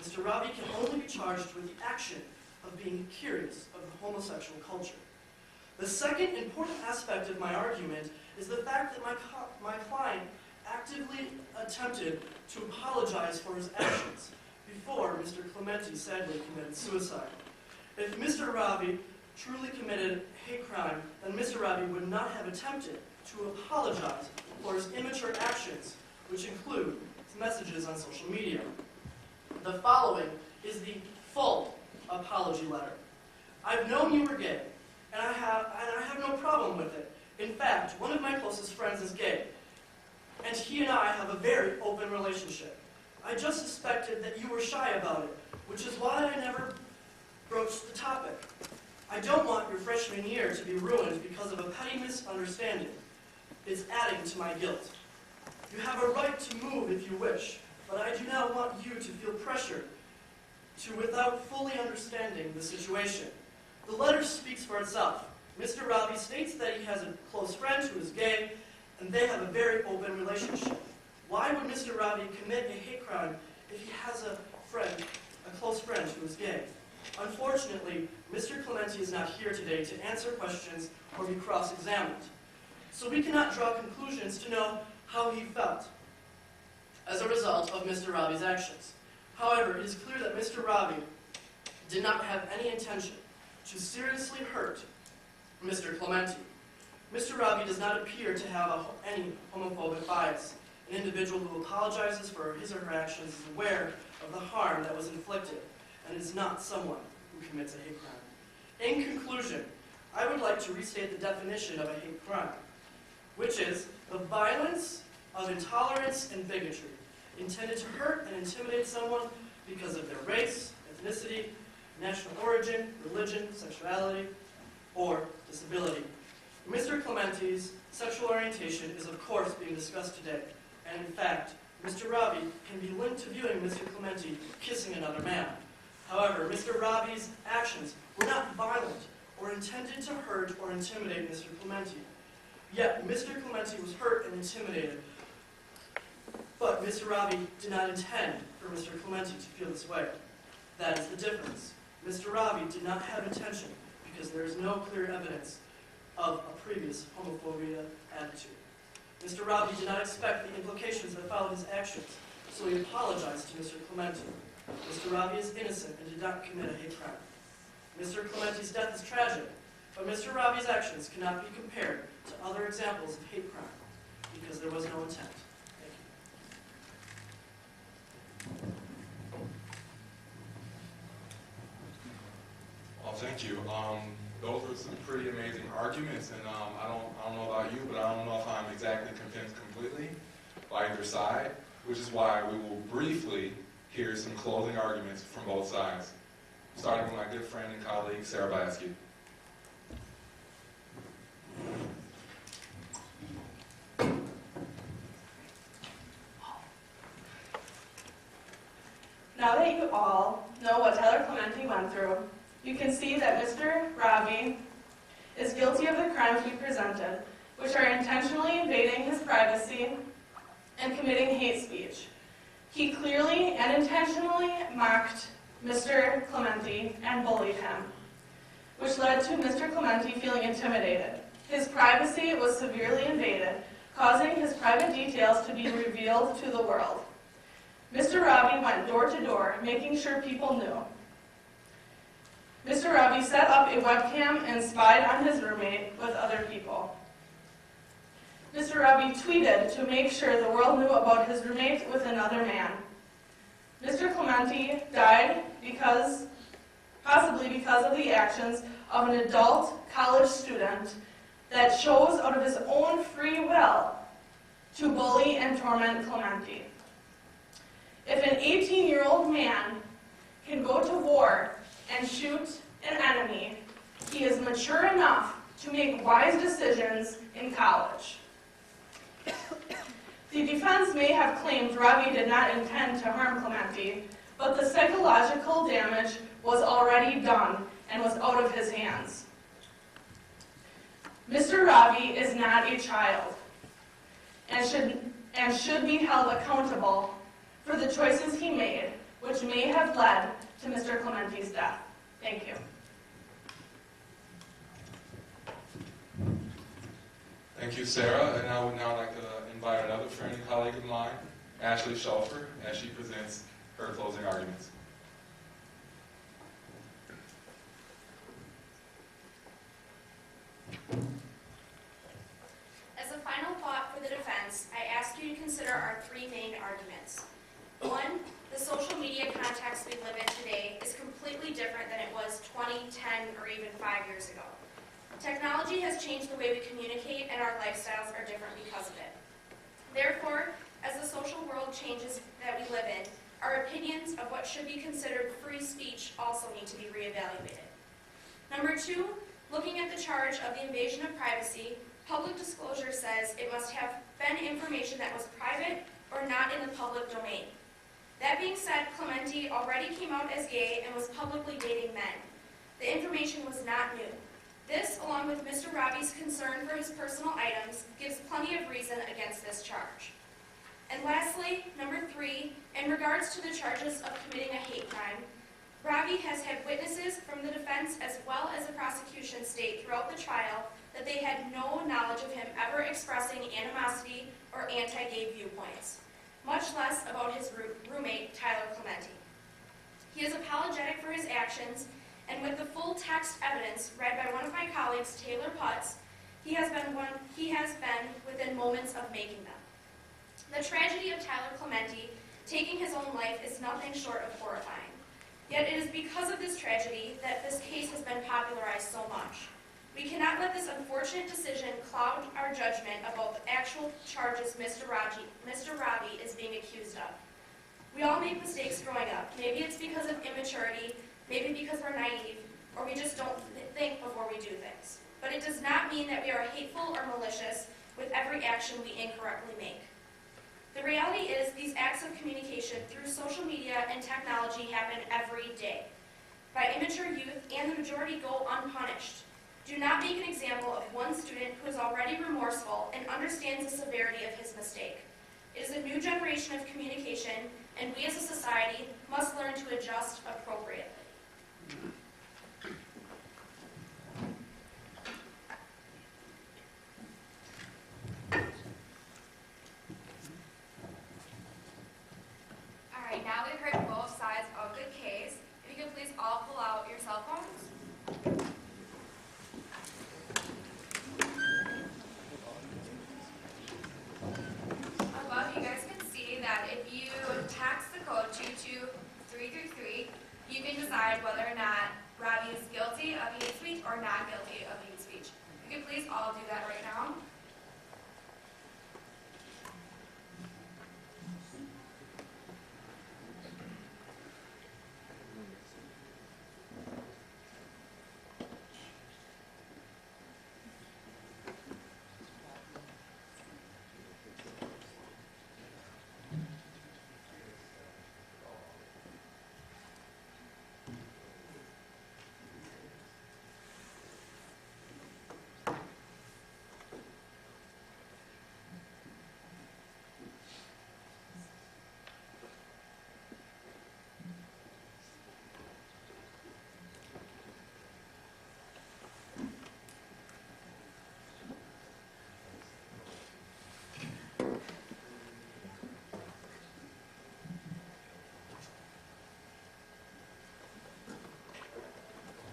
Mr. Ravi can only be charged with the action of being curious of the homosexual culture. The second important aspect of my argument is the fact that my client actively attempted to apologize for his actions before Mr. Clementi sadly committed suicide. If Mr. Ravi truly committed a hate crime, then Mr. Ravi would not have attempted to apologize for his immature actions, which include his messages on social media. The following is the full apology letter. "I've known you were gay, and I have no problem with it. In fact, one of my closest friends is gay, and he and I have a very open relationship. I just suspected that you were shy about it, which is why I never broached the topic. I don't want your freshman year to be ruined because of a petty misunderstanding. It's adding to my guilt. You have a right to move if you wish, but I do not want you to feel pressured without fully understanding the situation." The letter speaks for itself. Mr. Ravi states that he has a close friend who is gay, and they have a very open relationship. Why would Mr. Ravi commit a hate crime if he has a close friend who is gay? Unfortunately, Mr. Clementi is not here today to answer questions or be cross-examined. So we cannot draw conclusions to know how he felt as a result of Mr. Ravi's actions. However, it is clear that Mr. Ravi did not have any intention to seriously hurt Mr. Clementi. Mr. Ravi does not appear to have any homophobic bias. An individual who apologizes for his or her actions is aware of the harm that was inflicted and is not someone who commits a hate crime. In conclusion, I would like to restate the definition of a hate crime, which is the violence of intolerance and bigotry intended to hurt and intimidate someone because of their race, ethnicity, national origin, religion, sexuality, or disability. Mr. Clementi's sexual orientation is of course being discussed today, and in fact, Mr. Ravi can be linked to viewing Mr. Clementi kissing another man. However, Mr. Ravi's actions were not violent or intended to hurt or intimidate Mr. Clementi. Yet, Mr. Clementi was hurt and intimidated, but Mr. Ravi did not intend for Mr. Clementi to feel this way. That is the difference. Mr. Ravi did not have intention because there is no clear evidence of a previous homophobia attitude. Mr. Ravi did not expect the implications that followed his actions, so he apologized to Mr. Clementi. Mr. Ravi is innocent and did not commit a hate crime. Mr. Clementi's death is tragic, but Mr. Ravi's actions cannot be compared to other examples of hate crime because there was no intent. Well, thank you. Those were some pretty amazing arguments, and I don't know about you, but I don't know if I'm exactly convinced completely by either side, which is why we will briefly hear some closing arguments from both sides, starting with my good friend and colleague, Sarah Basky. Now that you all know what Tyler Clementi went through, you can see that Mr. Ravi is guilty of the crimes we presented, which are intentionally invading his privacy and committing hate speech. He clearly and intentionally mocked Mr. Clementi and bullied him, which led to Mr. Clementi feeling intimidated. His privacy was severely invaded, causing his private details to be revealed to the world. Mr. Ravi went door to door, making sure people knew. Mr. Ravi set up a webcam and spied on his roommate with other people. Mr. Ravi tweeted to make sure the world knew about his roommate with another man. Mr. Clementi died possibly because of the actions of an adult college student that chose out of his own free will to bully and torment Clementi. If an 18-year-old man can go to war and shoot an enemy, he is mature enough to make wise decisions in college. The defense may have claimed Ravi did not intend to harm Clementi, but the psychological damage was already done and was out of his hands. Mr. Ravi is not a child and should be held accountable for the choices he made, which may have led to Mr. Clementi's death. Thank you. Thank you, Sarah. And I would now like to invite another friend and colleague of mine, Ashley Schulfer, as she presents her closing arguments. As a final thought for the defense, I ask you to consider our three main arguments. One, the social media context we live in today is completely different than it was 20, 10, or even 5 years ago. Technology has changed the way we communicate, and our lifestyles are different because of it. Therefore, as the social world changes that we live in, our opinions of what should be considered free speech also need to be reevaluated. Number two, looking at the charge of the invasion of privacy, public disclosure says it must have been information that was private or not in the public domain. That being said, Clementi already came out as gay and was publicly dating men. The information was not new. This, along with Mr. Robbie's concern for his personal items, gives plenty of reason against this charge. And lastly, number 3, in regards to the charges of committing a hate crime, Robbie has had witnesses from the defense as well as the prosecution state throughout the trial that they had no knowledge of him ever expressing animosity or anti-gay viewpoints, much less about his roommate, Tyler Clementi. He is apologetic for his actions, and with the full text evidence read by one of my colleagues, Taylor Putz, he has been within moments of making them. The tragedy of Tyler Clementi taking his own life is nothing short of horrifying. Yet it is because of this tragedy that this case has been popularized so much. We cannot let this unfortunate decision cloud our judgment about the actual charges Mr. Robbie is being accused of. We all make mistakes growing up. Maybe it's because of immaturity, maybe because we're naive, or we just don't think before we do things. But it does not mean that we are hateful or malicious with every action we incorrectly make. The reality is these acts of communication through social media and technology happen every day by immature youth, and the majority go unpunished. Do not make an example of one student who is already remorseful and understands the severity of his mistake. It is a new generation of communication, and we as a society must learn to adjust appropriately. All right, now we've heard both sides of the case. If you could please all pull out your cell phones. Above, you guys can see that if you text the code 22333, you can decide whether or not Robbie is guilty of hate speech or not guilty of hate speech. You could please all do that right now.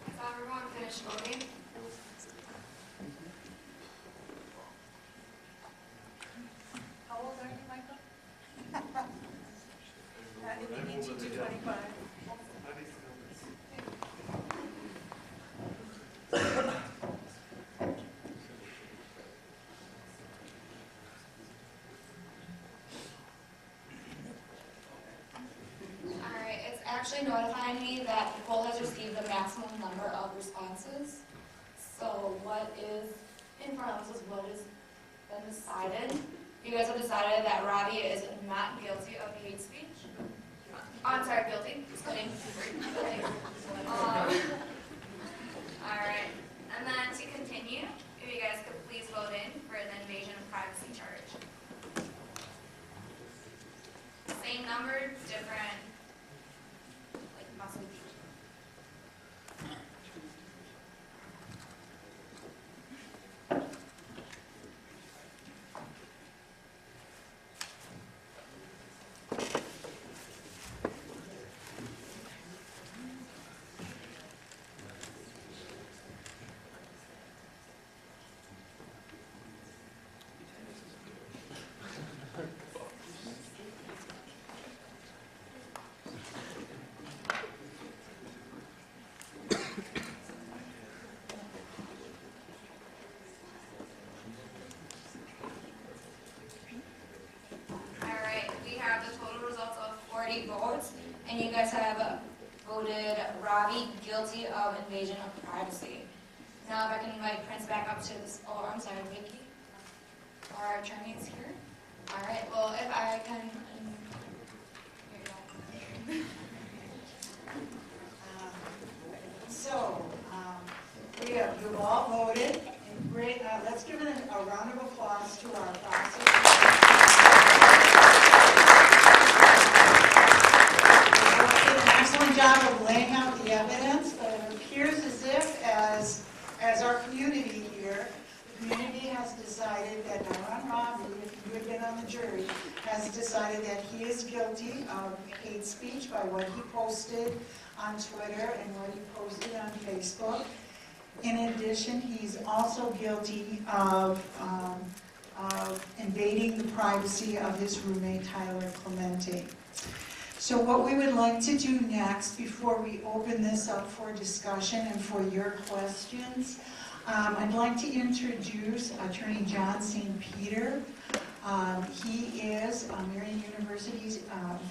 Has everyone finished voting? How old are you, Michael? Not in the 18 to 25. Alright, it's actually notifying me that the poll has received the maximum number of responses. So what is in front of us is what has been decided. You guys have decided that Robbie is not guilty of hate speech. I'm sorry, guilty. Just kidding. Guilty. Alright, and then to continue, if you guys could please vote in for the invasion of privacy charge. Same number, different, like, muscle. Votes, and you guys have voted Robbie guilty of invasion of privacy. Now if I can invite Prince back up to this, oh, I'm sorry, Vicky. Our attorney is here. All right, well, if I can, here you go. So, we have your all voted. And great, let's give it a round of applause to our prosecutors. They did an excellent job of laying out the evidence, but it appears as if, as our community here, the community has decided that Daron Ravi, if you had been on the jury, has decided that he is guilty of hate speech by what he posted on Twitter and what he posted on Facebook. In addition, he's also guilty of invading the privacy of his roommate, Tyler Clemente. So what we would like to do next, before we open this up for discussion and for your questions, I'd like to introduce Attorney John St. Peter. He is Marian University's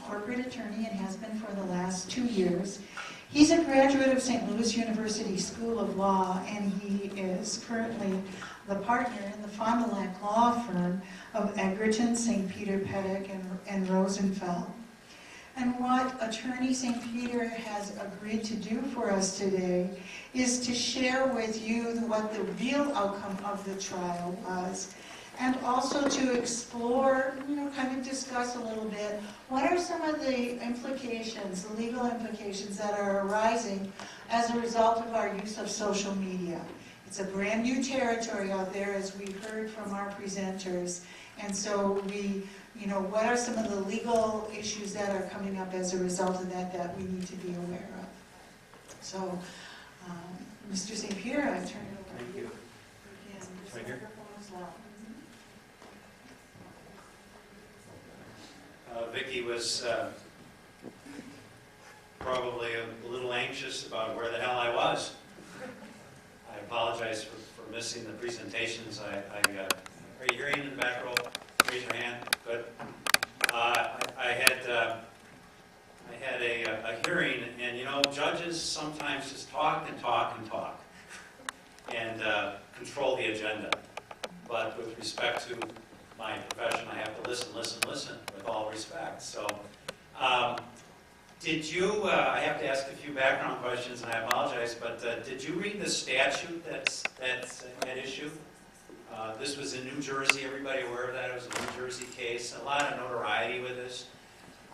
corporate attorney and has been for the last 2 years. He's a graduate of St. Louis University School of Law, and he is currently the partner in the Fond du Lac law firm of Egerton, St. Peter, Pettick, and Rosenfeld. And what Attorney St. Peter has agreed to do for us today is to share with you what the real outcome of the trial was, and also to explore, kind of discuss a little bit, what are some of the implications, the legal implications that are arising as a result of our use of social media. It's a brand new territory out there, as we heard from our presenters, and so what are some of the legal issues that are coming up as a result of that we need to be aware of. So, Mr. St. Peter, I turn it over to you. Again, this microphone is loud. Vicky was probably a little anxious about where the hell I was. I apologize for missing the presentations. Are you hearing in the back row? Raise your hand. Good. I had a hearing, and judges sometimes just talk and talk and talk and control the agenda. But with respect to my profession, I have to listen, with all respect. So, did you, I have to ask a few background questions, and I apologize, but did you read the statute that's at issue? This was in New Jersey. Everybody aware of that? It was a New Jersey case. A lot of notoriety with this.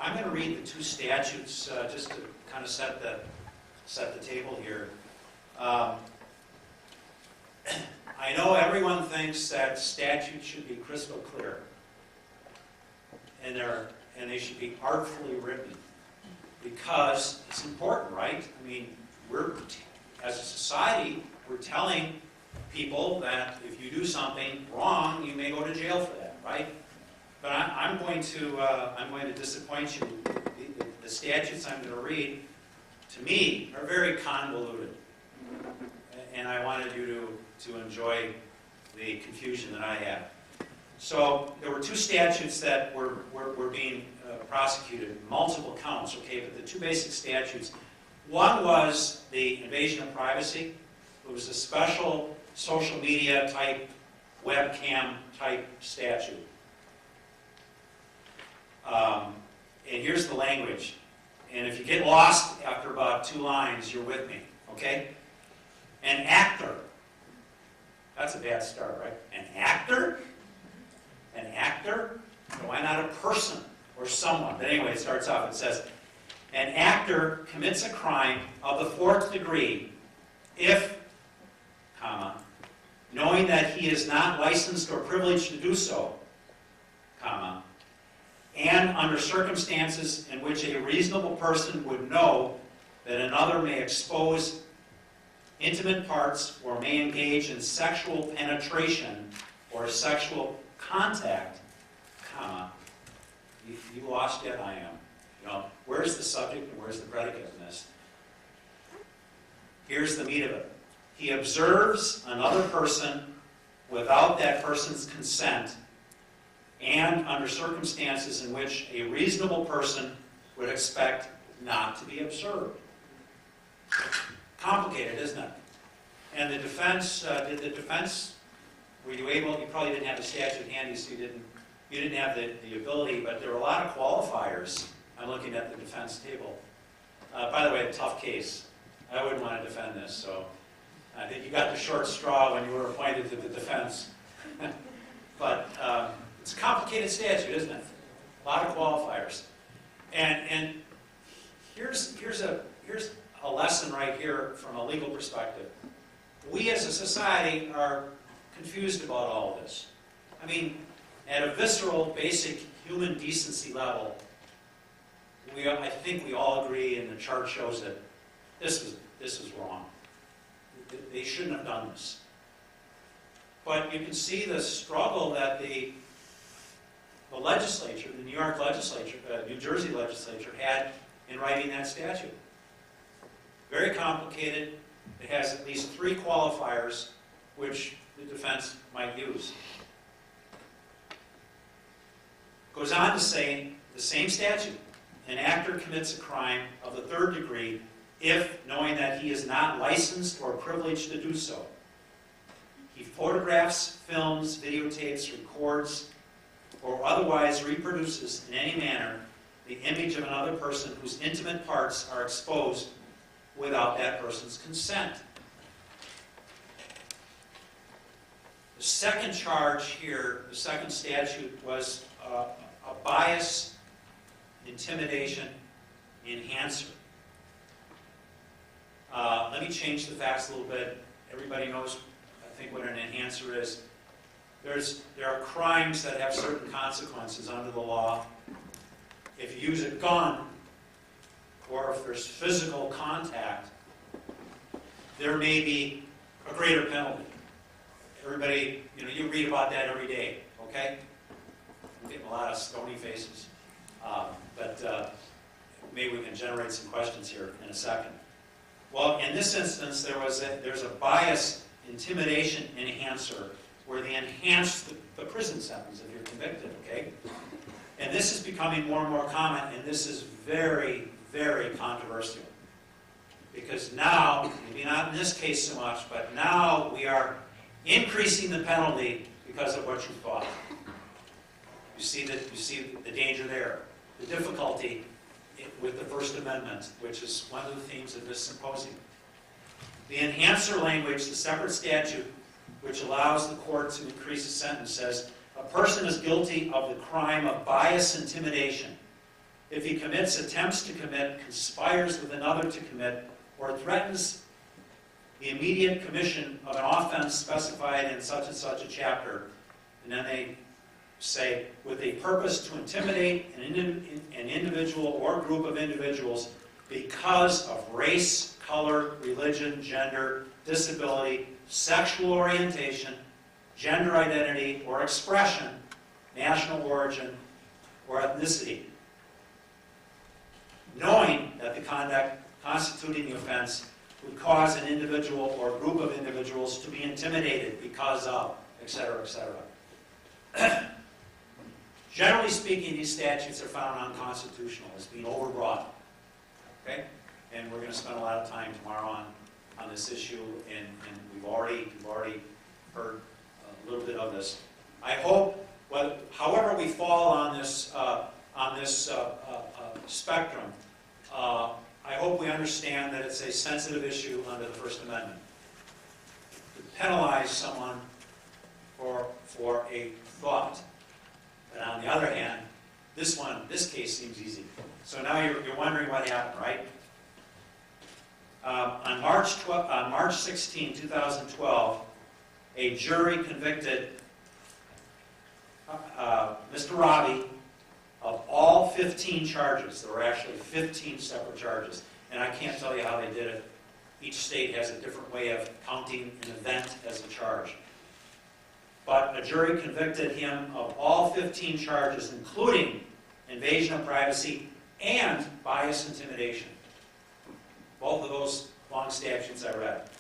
I'm going to read the two statutes just to kind of set the table here. I know everyone thinks that statutes should be crystal clear, and they should be artfully written, because it's important, right? I mean, as a society, we're telling people that if you do something wrong, you may go to jail for that, right? But I'm going to disappoint you. The statutes I'm going to read, to me, are very convoluted, and I wanted you to enjoy the confusion that I have. So there were two statutes that were being prosecuted, multiple counts, okay, but the two basic statutes. One was the invasion of privacy. It was a special social media type, webcam type statute. And here's the language. And if you get lost after about 2 lines, you're with me, okay? An actor. That's a bad start, right? An actor? An actor? Why not a person or someone? But anyway, it starts off, it says, an actor commits a crime of the 4th degree if, comma, knowing that he is not licensed or privileged to do so, comma, and under circumstances in which a reasonable person would know that another may expose intimate parts or may engage in sexual penetration or sexual contact, comma, you lost yet? I am. Where's the subject and where's the predicate in this? Here's the meat of it. He observes another person without that person's consent and under circumstances in which a reasonable person would expect not to be observed. Complicated, isn't it? And the defense, were you able, you probably didn't have the statute handy, so you didn't have the ability, but there were a lot of qualifiers. I'm looking at the defense table. By the way, a tough case. I wouldn't want to defend this, so I think you got the short straw when you were appointed to the defense. But it's a complicated statute, isn't it? A lot of qualifiers. And here's a lesson right here from a legal perspective. We as a society are confused about all of this. I mean, at a visceral, basic human decency level, I think we all agree, and the chart shows that this was wrong. They shouldn't have done this. But you can see the struggle that the legislature, the New York legislature, New Jersey legislature had in writing that statute. Very complicated. It has at least 3 qualifiers which the defense might use. Goes on to say, the same statute, an actor commits a crime of the 3rd degree if, knowing that he is not licensed or privileged to do so, he photographs, films, videotapes, records, or otherwise reproduces in any manner the image of another person whose intimate parts are exposed without that person's consent. The second charge here, the second statute, was a bias, intimidation, enhancer. Let me change the facts a little bit. Everybody knows, I think, what an enhancer is. There are crimes that have certain consequences under the law. If you use a gun, or if there's physical contact, there may be a greater penalty. Everybody, you read about that every day, okay? I'm getting a lot of stony faces. But maybe we can generate some questions here in a second. Well, in this instance, there's a bias intimidation enhancer where they enhance the prison sentence if you're convicted, okay? And this is becoming more and more common, and this is very, very controversial. Because now, maybe not in this case so much, but now we are increasing the penalty because of what you thought. You see the danger there. The difficulty with the First Amendment, which is one of the themes of this symposium. The enhancer language, the separate statute, which allows the court to increase a sentence, says, a person is guilty of the crime of bias intimidation if he commits, attempts to commit, conspires with another to commit, or threatens the immediate commission of an offense specified in such and such a chapter. And then they say, with a purpose to intimidate an individual or group of individuals because of race, color, religion, gender, disability, sexual orientation, gender identity or expression, national origin, or ethnicity. Knowing that the conduct constituting the offense would cause an individual or group of individuals to be intimidated because of, etc., etc. Generally speaking, these statutes are found unconstitutional as being overbroad. Okay? And we're going to spend a lot of time tomorrow on this issue, and you've already heard a little bit of this. I hope, however we fall on this spectrum, I hope we understand that it's a sensitive issue under the First Amendment. To penalize someone for a thought. But on the other hand, this case seems easy. So now you're wondering what happened, right? On March 16, 2012, a jury convicted Mr. Robbie of all 15 charges. There were actually 15 separate charges. And I can't tell you how they did it. Each state has a different way of counting an event as a charge. But a jury convicted him of all 15 charges, including invasion of privacy and bias intimidation. Both of those long statutes I read.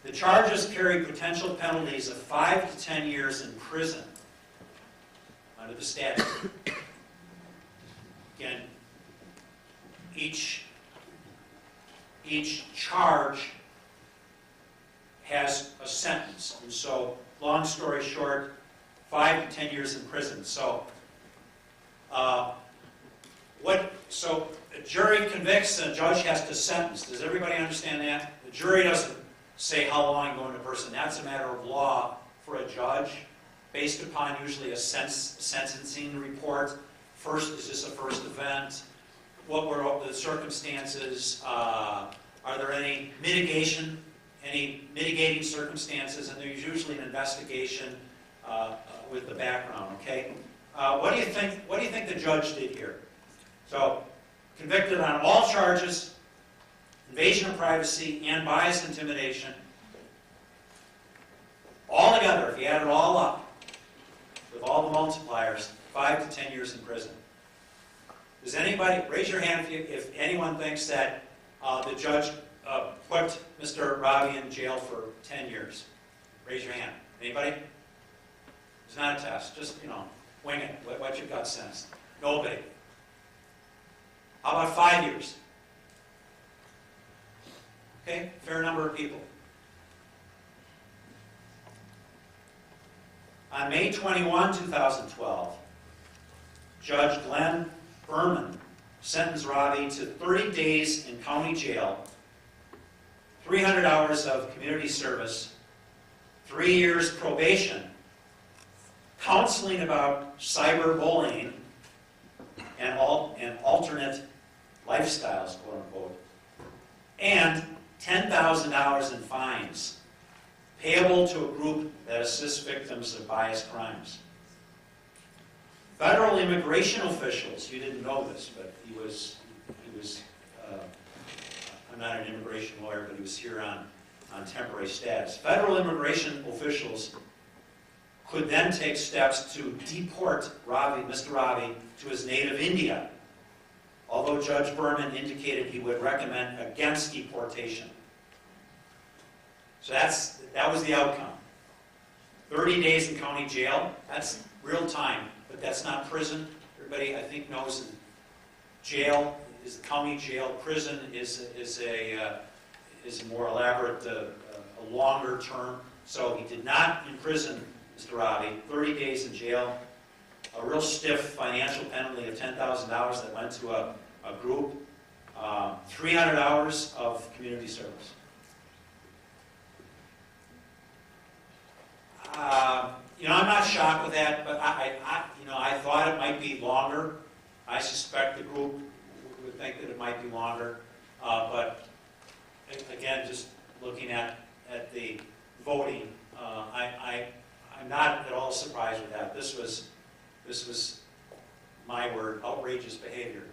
The charges carry potential penalties of 5 to 10 years in prison under the statute. Again, each charge has a sentence. And so, long story short, 5 to 10 years in prison. So, So a jury convicts and a judge has to sentence. Does everybody understand that? The jury doesn't say how long going to prison. That's a matter of law for a judge, based upon usually a sentencing report. First, is this a first event? What were the circumstances? Are there any mitigating circumstances? And there's usually an investigation with the background. Okay. What do you think? What do you think the judge did here? So, convicted on all charges, invasion of privacy and biased intimidation. All together, if you add it all up, with all the multipliers, 5 to 10 years in prison. Does anybody, raise your hand if anyone thinks that the judge put Mr. Ravi in jail for 10 years? Raise your hand. Anybody? It's not a test. Just, wing it. What your gut sense. Nobody. How about 5 years? Okay, fair number of people. On May 21, 2012, Judge Glenn Berman sentenced Ravi to 30 days in county jail, 300 hours of community service, 3 years probation, counseling about cyberbullying and alternate lifestyles, quote unquote, and $10,000 in fines payable to a group that assists victims of biased crimes. Federal immigration officials, you didn't know this, but he was I'm not an immigration lawyer, but he was here on temporary status. Federal immigration officials could then take steps to deport Mr. Ravi to his native India, although Judge Berman indicated he would recommend against deportation. So that was the outcome. 30 days in county jail, that's real time, but that's not prison. Everybody, I think, knows that jail is the county jail. Prison is a more elaborate, a longer term. So he did not imprison Mr. Ravi. 30 days in jail, a real stiff financial penalty of $10,000 that went to a group, 300 hours of community service. I'm not shocked with that, but I thought it might be longer. I suspect the group would think that it might be longer. But again, just looking at the voting, I'm not at all surprised with that. This was my word, outrageous behavior,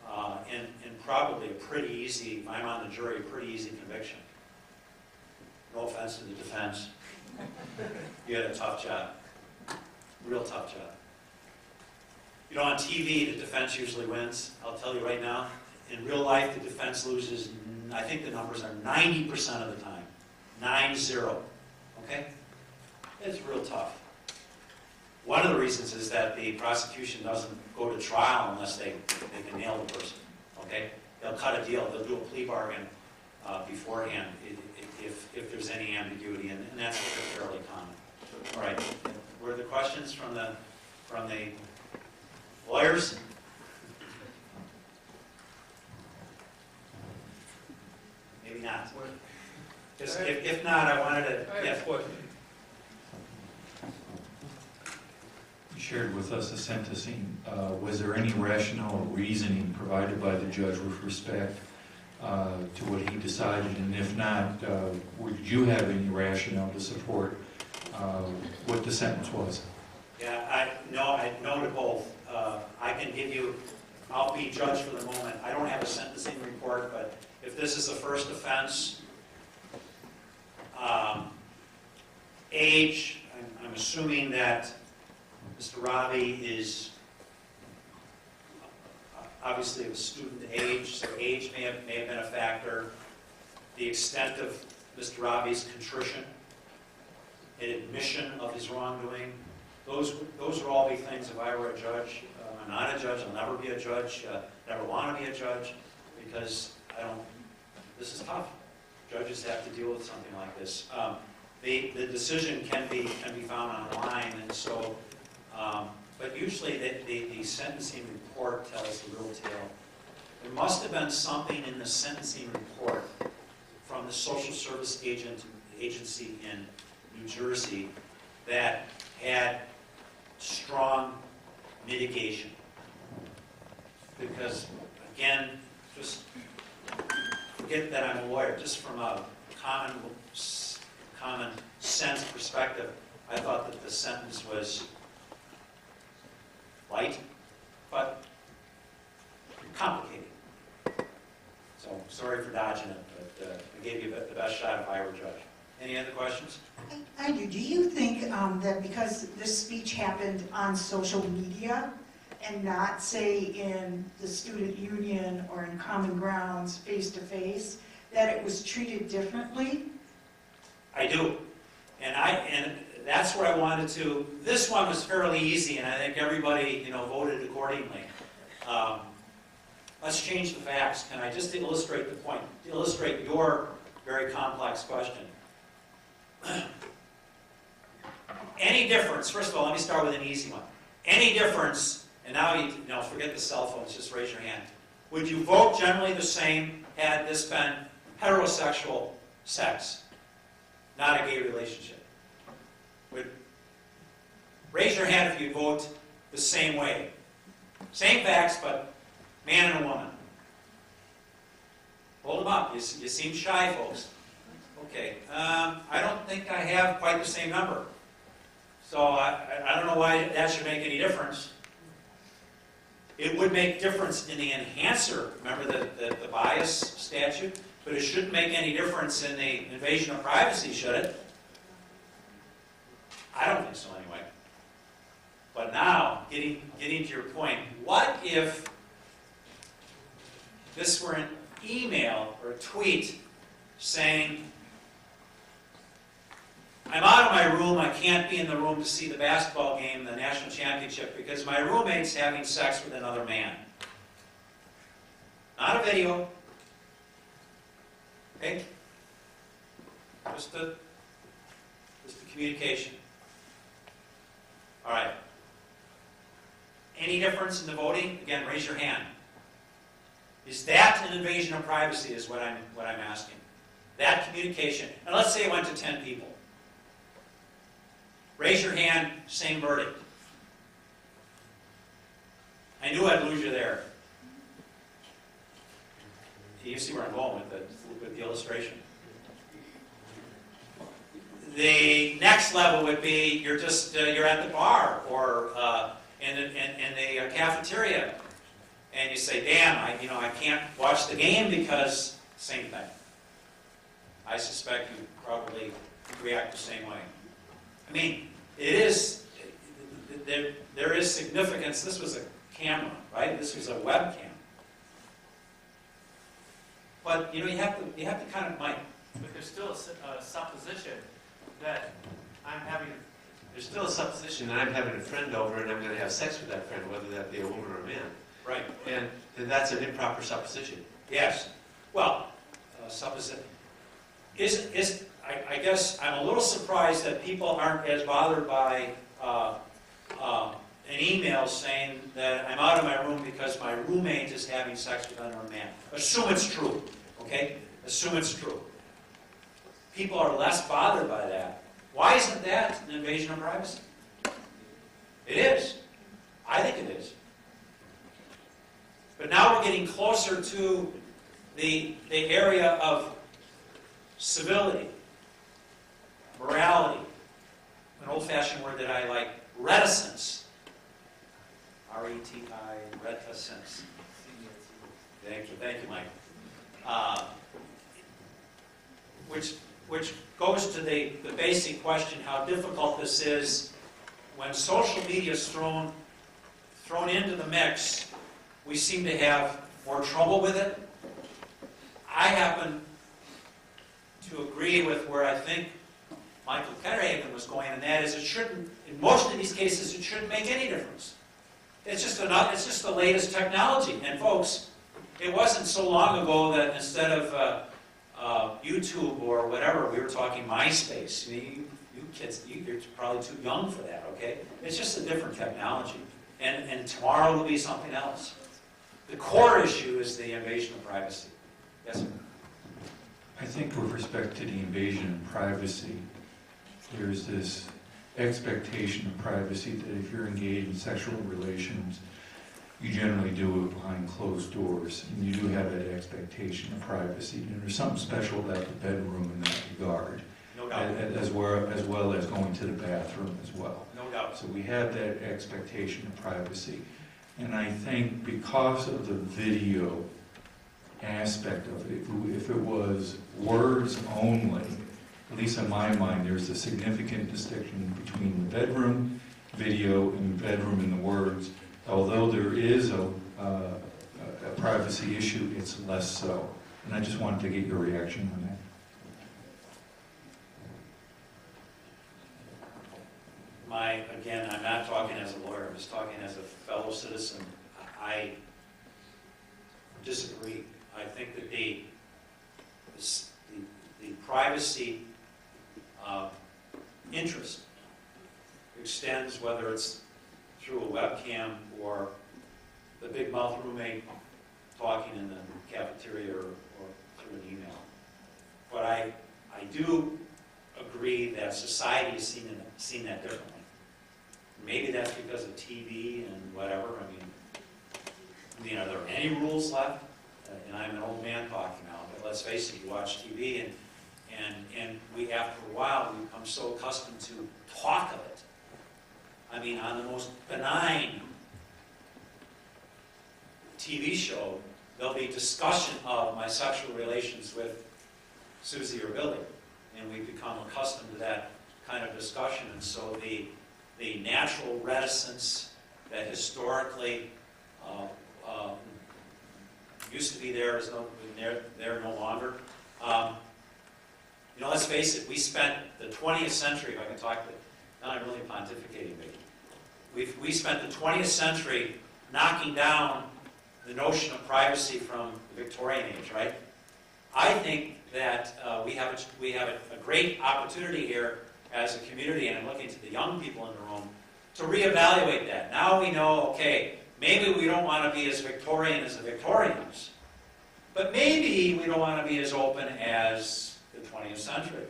and probably a pretty easy, if I'm on the jury, a pretty easy conviction. No offense to the defense. You had a tough job. Real tough job. On TV, the defense usually wins. I'll tell you right now, in real life, the defense loses, I think the numbers are 90% of the time. 9-0. Okay? It's real tough. One of the reasons is that the prosecution doesn't go to trial unless they can nail the person. Okay? They'll cut a deal. They'll do a plea bargain beforehand if there's any ambiguity, and that's fairly common. All right. Were there questions from the lawyers? Maybe not. If not, I wanted to. Yes. You shared with us the sentencing. Was there any rationale or reasoning provided by the judge with respect to what he decided? And if not, would you have any rationale to support what the sentence was? Yeah, I know to both. I can give you, I'll be judge for the moment. I don't have a sentencing report, but if this is the first offense, age, I'm assuming that Mr. Ravi is obviously of student age, so age may have been a factor. The extent of Mr. Ravi's contrition, an admission of his wrongdoing, those would all be things if I were a judge. I'm not a judge, I'll never be a judge, never want to be a judge, because this is tough. Judges have to deal with something like this. The decision can be found online, and so, but usually the sentencing report tells the real tale. There must have been something in the sentencing report from the social service agency in New Jersey that had strong mitigation. Because, again, just forget that I'm a lawyer, just from a common sense perspective, I thought that the sentence was light, but complicated. So, sorry for dodging it, but I gave you the best shot if I were judge. Any other questions? I do. Do you think that because this speech happened on social media and not, say, in the student union or in common grounds face-to-face, that it was treated differently? I do. And that's where I wanted to. This one was fairly easy, and I think everybody, voted accordingly. Let's change the facts. Can I just illustrate the point? Illustrate your very complex question. Any difference? First of all, let me start with an easy one. Any difference? And now forget the cell phones. Just raise your hand. Would you vote generally the same had this been heterosexual sex, not a gay relationship? Raise your hand if you vote the same way. Same facts, but man and a woman. Hold them up. You seem shy, folks. Okay. I don't think I have quite the same number. So I don't know why that should make any difference. It would make difference in the enhancer. Remember the bias statute? But it shouldn't make any difference in the invasion of privacy, should it? I don't think so anyway. But now, getting to your point, what if this were an email or a tweet saying, I'm out of my room, I can't be in the room to see the basketball game, the national championship, because my roommate's having sex with another man. Not a video. Okay? Just the communication. All right. Any difference in the voting? Again, raise your hand. Is that an invasion of privacy is what I'm asking. That communication. And let's say it went to 10 people. Raise your hand, same verdict. I knew I'd lose you there. You see where I'm going with the illustration. The next level would be you're at the bar or in the cafeteria, and you say, "Damn, I can't watch the game because same thing." I suspect you probably react the same way. I mean, it is there is significance. This was a camera, right? This was a webcam. But you have to kind of But there's still a supposition that I'm having a friend over and I'm going to have sex with that friend, whether that be a woman or a man. Right. And that's an improper supposition. Yes. Well, supposition. I guess I'm a little surprised that people aren't as bothered by an email saying that I'm out of my room because my roommate is having sex with another man. Assume it's true, okay? Assume it's true. People are less bothered by that. Why isn't that an invasion of privacy? It is. I think it is. But now we're getting closer to the area of civility, morality, an old-fashioned word that I like, reticence. R-E-T-I, reticence. Thank you, Mike. Which goes to the basic question, how difficult this is when social media is thrown into the mix. We seem to have more trouble with it. I happen to agree with where I think Michael Ketterhagen was going, and that is it shouldn't, in most of these cases, it shouldn't make any difference. It's just the latest technology. And folks, it wasn't so long ago that instead of YouTube or whatever, we were talking MySpace. You kids, you're probably too young for that, okay? It's just a different technology. And tomorrow will be something else. The core issue is the invasion of privacy. Yes, sir? I think with respect to the invasion of privacy, there's this expectation of privacy that if you're engaged in sexual relations, you generally do it behind closed doors, and you do have that expectation of privacy. And there's something special about the bedroom in that regard, No doubt. as well as going to the bathroom as well. No doubt. So we have that expectation of privacy. And I think because of the video aspect of it, if it was words only, at least in my mind, there's a significant distinction between the bedroom video and the bedroom and the words. Although there is a privacy issue, it's less so. And I just wanted to get your reaction on that. Again, I'm not talking as a lawyer, I'm just talking as a fellow citizen. I disagree. I think that the privacy interest extends, whether it's through a webcam or the big mouth roommate talking in the cafeteria or through an email. But I do agree that society has seen that differently. Maybe that's because of TV and whatever. I mean, are there any rules left? And I'm an old man talking now, but let's face it, you watch TV and we, after a while, we become so accustomed to talk of it. I mean, on the most benign TV show, there'll be discussion of my sexual relations with Susie or Billy. And we've become accustomed to that kind of discussion. And so the natural reticence that historically used to be there is there no longer. Let's face it, we spent the 20th century, if I can talk to, now I'm really pontificating, Vicky. We spent the 20th century knocking down the notion of privacy from the Victorian age, right? I think that we have a great opportunity here as a community, and I'm looking to the young people in the room, to reevaluate that. Now we know, okay, maybe we don't want to be as Victorian as the Victorians, but maybe we don't want to be as open as the 20th century.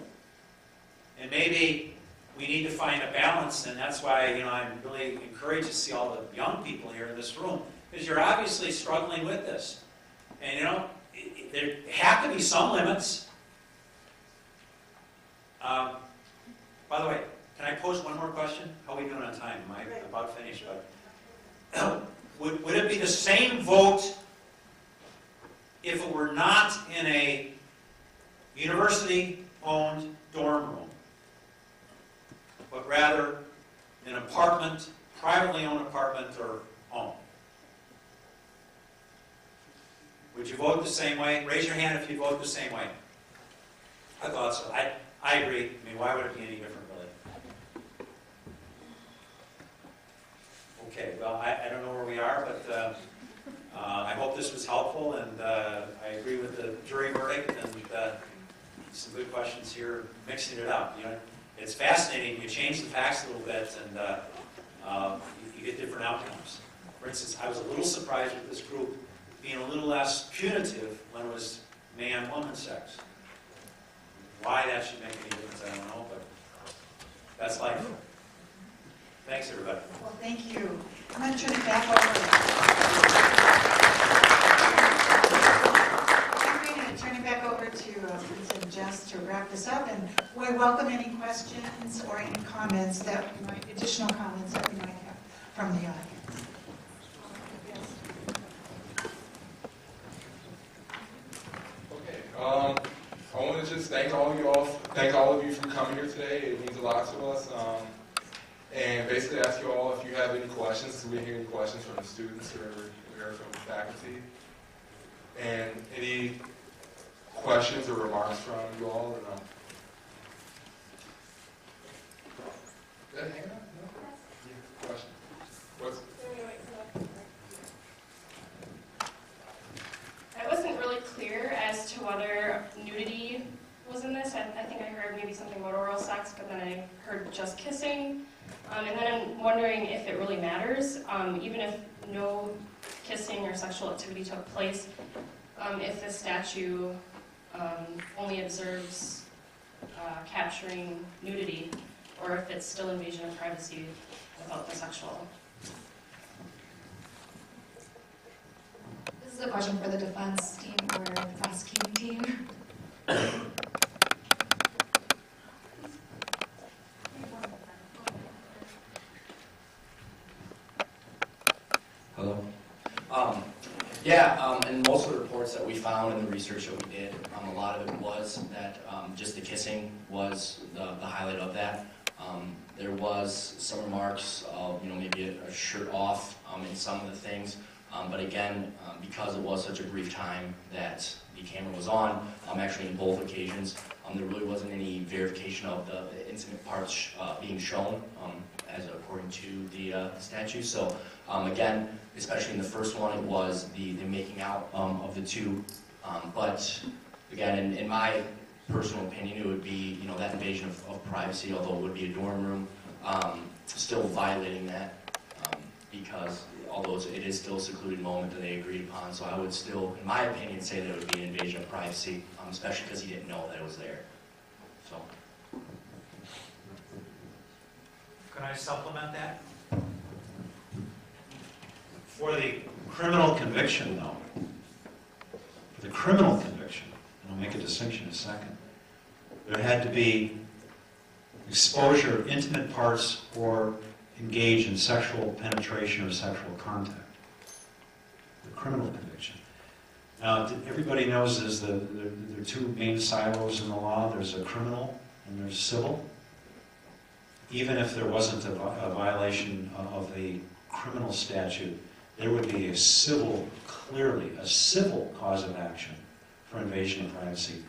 And maybe we need to find a balance, and that's why I'm really encouraged to see all the young people here in this room, because you're obviously struggling with this. And there have to be some limits. By the way, can I pose one more question? How are we doing on time? Am I about finished? But would it be the same vote if it were not in a university-owned dorm room, but rather an apartment, privately owned apartment or home? Would you vote the same way? Raise your hand if you vote the same way. I thought so. I agree. I mean, why would it be any different, really? Okay, well, I don't know where we are, but I hope this was helpful, and I agree with the jury verdict, and some good questions here, mixing it up. It's fascinating. You change the facts a little bit, and you get different outcomes. For instance, I was a little surprised with this group being a little less punitive when it was man-woman sex. Why that should make any difference, I don't know, but that's life. Thanks, everybody. Well, thank you. I'm going to turn it back over. I'm going to turn it back over to Bruce and Jess to wrap this up, and we welcome any questions or any comments additional comments that we might have from the audience. I want to just thank all of you for coming here today. It means a lot to us. And basically ask you all if you have any questions. Do we hear any questions from the students or from the faculty? And any questions or remarks from you all? Or no? Hang on. No? Yeah. Question. I wasn't really clear as to whether nudity was in this. I think I heard maybe something about oral sex, but then I heard really matters, even if no kissing or sexual activity took place. If the statute only observes capturing nudity, or if it's still invasion of privacy without the sexual. This is a question for the defense team or the prosecuting team. Hello. And most of the reports that we found in the research that we did, a lot of it was that just the kissing was the highlight of that. There was some remarks of, maybe a shirt off in some of the things. But again, because it was such a brief time that the camera was on, actually in both occasions, there really wasn't any verification of the intimate parts being shown, as according to the statute. So again, especially in the first one, it was the making out of the two. But again, in my personal opinion, it would be that invasion of privacy, although it would be a dorm room, still violating that because although it is still a secluded moment that they agreed upon. So I would still, in my opinion, say that it would be an invasion of privacy, especially because he didn't know that it was there. So. Can I supplement that? For the criminal conviction, though, for the criminal conviction, and I'll make a distinction in a second, there had to be exposure of intimate parts or engage in sexual penetration or sexual contact. The criminal conviction. Now, everybody knows there are two main silos in the law. There's a criminal and there's civil. Even if there wasn't a violation of the criminal statute, there would be a civil, clearly, a civil cause of action for invasion of privacy.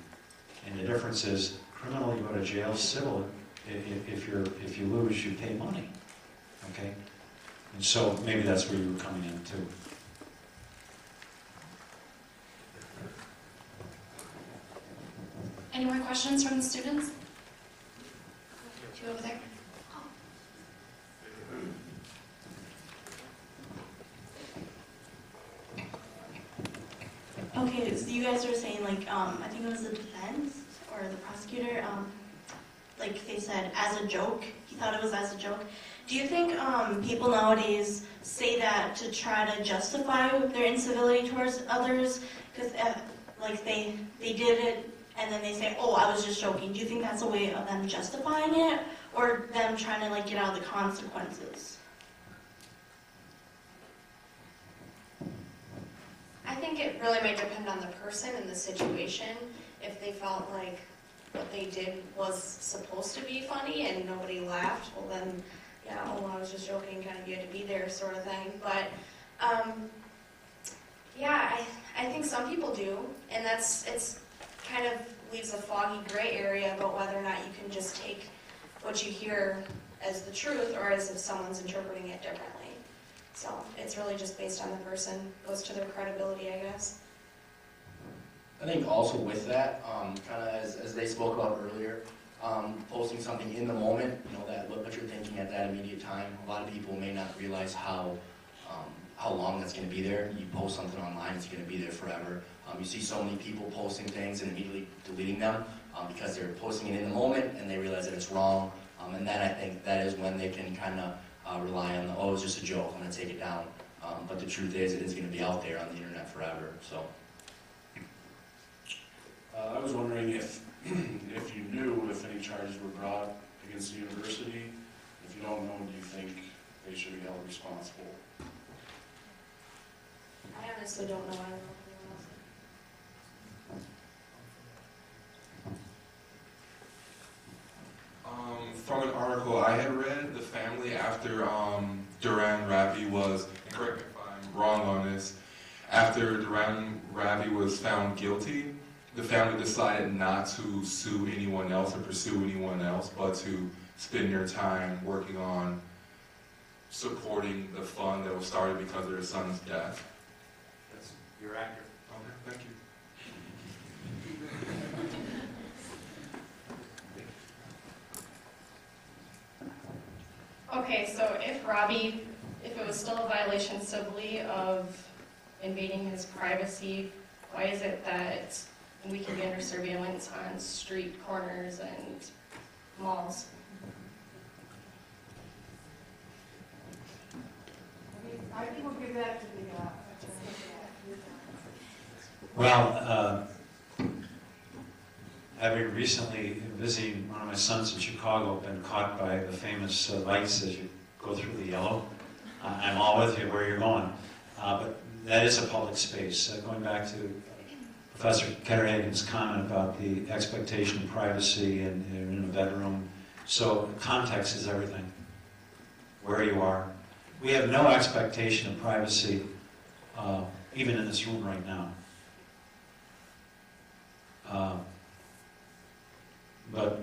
And the difference is, criminal, you go to jail. Civil, if you lose, you pay money. Okay? And so maybe that's where you were coming in, too. Any more questions from the students? Two over there. Okay, so you guys were saying, like, I think it was the defense or the prosecutor, like they said, as a joke. He thought it was as a joke. Do you think people nowadays say that to try to justify their incivility towards others? Because, like, they did it, and then they say, oh, I was just joking. Do you think that's a way of them justifying it, or them trying to, like, get out of the consequences? I think it really might depend on the person and the situation. If they felt like what they did was supposed to be funny and nobody laughed, well then, yeah, oh, I was just joking, kind of you had to be there sort of thing. But, yeah, I think some people do, and it's kind of leaves a foggy gray area about whether or not you can just take what you hear as the truth or as if someone's interpreting it differently. So it's really just based on the person, goes to their credibility, I guess. I think also with that, kind of as they spoke about earlier, posting something in the moment, that what you're thinking at that immediate time. A lot of people may not realize how long that's going to be there. You post something online, it's going to be there forever. You see so many people posting things and immediately deleting them because they're posting it in the moment and they realize that it's wrong. And then I think that is when they can kind of rely on oh, it's just a joke, I'm going to take it down. But the truth is, it is going to be out there on the internet forever. So. I was wondering if you knew if any charges were brought against the university. If you don't know, do you think they should be held responsible? I honestly don't know. I don't know if anyone else. From an article I had read, the family after Duran Ravi was, and correct me if I'm wrong on this, after Duran Ravi was found guilty, the family decided not to sue anyone else or pursue anyone else, but to spend their time working on supporting the fund that was started because of their son's death. You're accurate. Okay, thank you. Okay, so if Robbie if it was still a violation civilly of invading his privacy, why is it that we can be under surveillance on street corners and malls? I think we'll give that to the Well, having recently visiting one of my sons in Chicago, been caught by the famous lights as you go through the yellow. I'm all with you where you're going. But that is a public space. Going back to Professor Ketterhagen's comment about the expectation of privacy in a bedroom. So context is everything. Where you are. We have no expectation of privacy, even in this room right now. But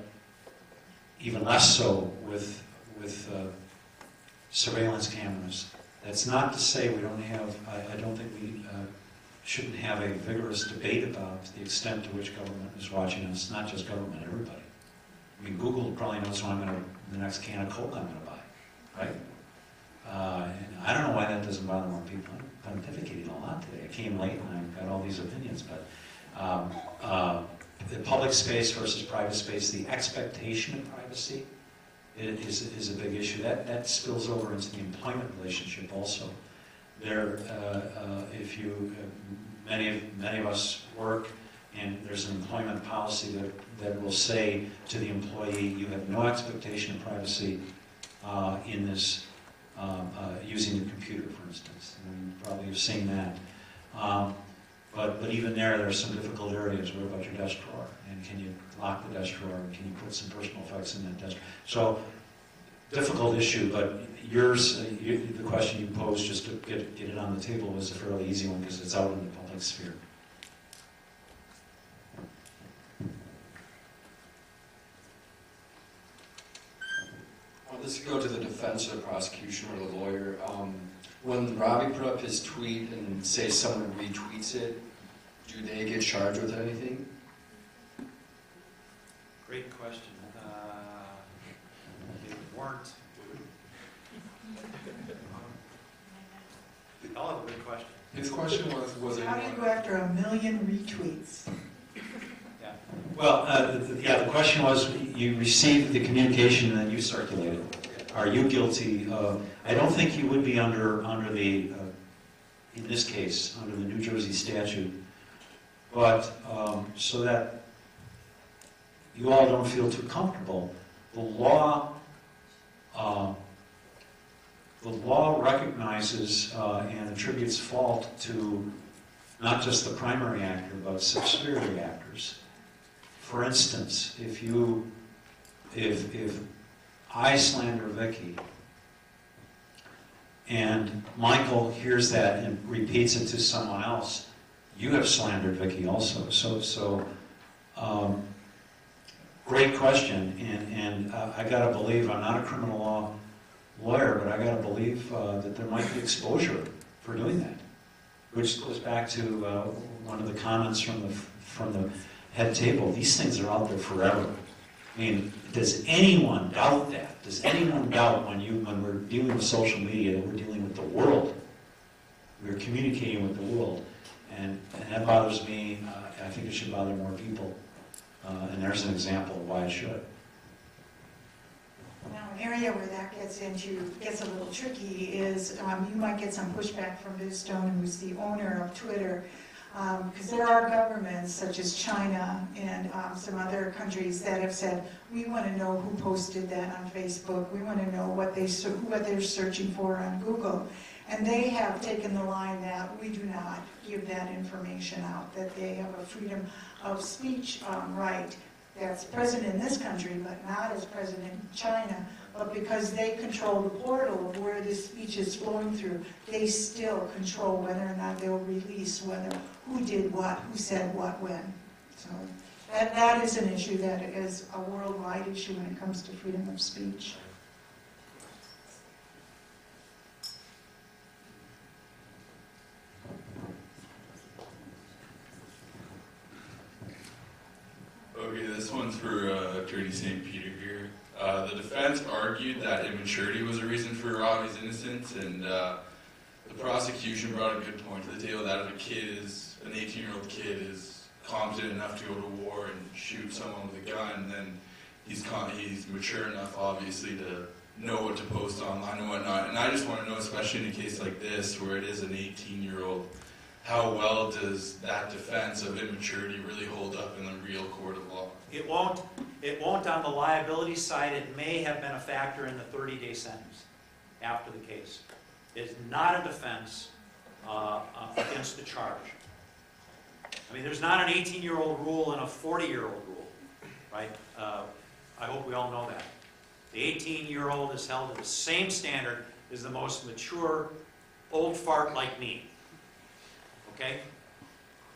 even less so with surveillance cameras. That's not to say we don't have, I don't think we shouldn't have a vigorous debate about the extent to which government is watching us, not just government, everybody. I mean, Google probably knows when the next can of Coke I'm going to buy, right? And I don't know why that doesn't bother more people. I'm pontificating a lot today. I came late and I've got all these opinions, but the public space versus private space, the expectation of privacy is a big issue. That spills over into the employment relationship also. There, if you, many of us work, and there's an employment policy that will say to the employee, you have no expectation of privacy in this, using the computer, for instance. And you probably have seen that. But even there are some difficult areas. What about your desk drawer? And can you lock the desk drawer? And can you put some personal effects in that desk drawer? So, difficult issue, but yours, the question you posed just to get it on the table was a fairly easy one because it's out in the public sphere. Well, this could go to the defense or the prosecution or the lawyer. When Robbie put up his tweet and say someone retweets it, do they get charged with anything? Great question. They weren't. I'll have a good question. His question was it? How do you go after 1 million retweets? Yeah. Well, the question was, you received the communication and then you circulated. Are you guilty of? I don't think you would be under the, in this case, under the New Jersey statute. But so that you all don't feel too comfortable, the law recognizes and attributes fault to not just the primary actor, but subsidiary actors. For instance, if I slander Vicky, and Michael hears that and repeats it to someone else, you have slandered Vicky also. So great question, and I gotta believe, I'm not a criminal law lawyer, but I gotta believe that there might be exposure for doing that, which goes back to one of the comments from the head table. These things are out there forever. I mean, does anyone doubt that? Does anyone doubt when we're dealing with social media that we're dealing with the world? We're communicating with the world, and that bothers me. I think it should bother more people, and there's an example of why it should. Now, an area where that gets a little tricky is you might get some pushback from Ms. Stone, who's the owner of Twitter, because there are governments such as China and some other countries that have said, we want to know who posted that on Facebook, we want to know what they're searching for on Google. And they have taken the line that we do not give that information out, that they have a freedom of speech right that's present in this country, but not as present in China. But because they control the portal of where this speech is flowing through, they still control whether or not they'll release who did what, who said what, when. So that is an issue that is a worldwide issue when it comes to freedom of speech. Okay, this one's for Attorney St. Peter here. The defense argued that immaturity was a reason for Robbie's innocence, and the prosecution brought a good point to the table that if an 18-year-old kid is competent enough to go to war and shoot someone with a gun, then he's mature enough, obviously, to know what to post online and whatnot. And I just want to know, especially in a case like this, where it is an 18-year-old, how well does that defense of immaturity really hold up in the real court of law? It won't on the liability side. It may have been a factor in the 30-day sentence after the case. It's not a defense against the charge. I mean, there's not an 18-year-old rule and a 40-year-old rule, right? I hope we all know that. The 18-year-old is held to the same standard as the most mature old fart like me. Okay?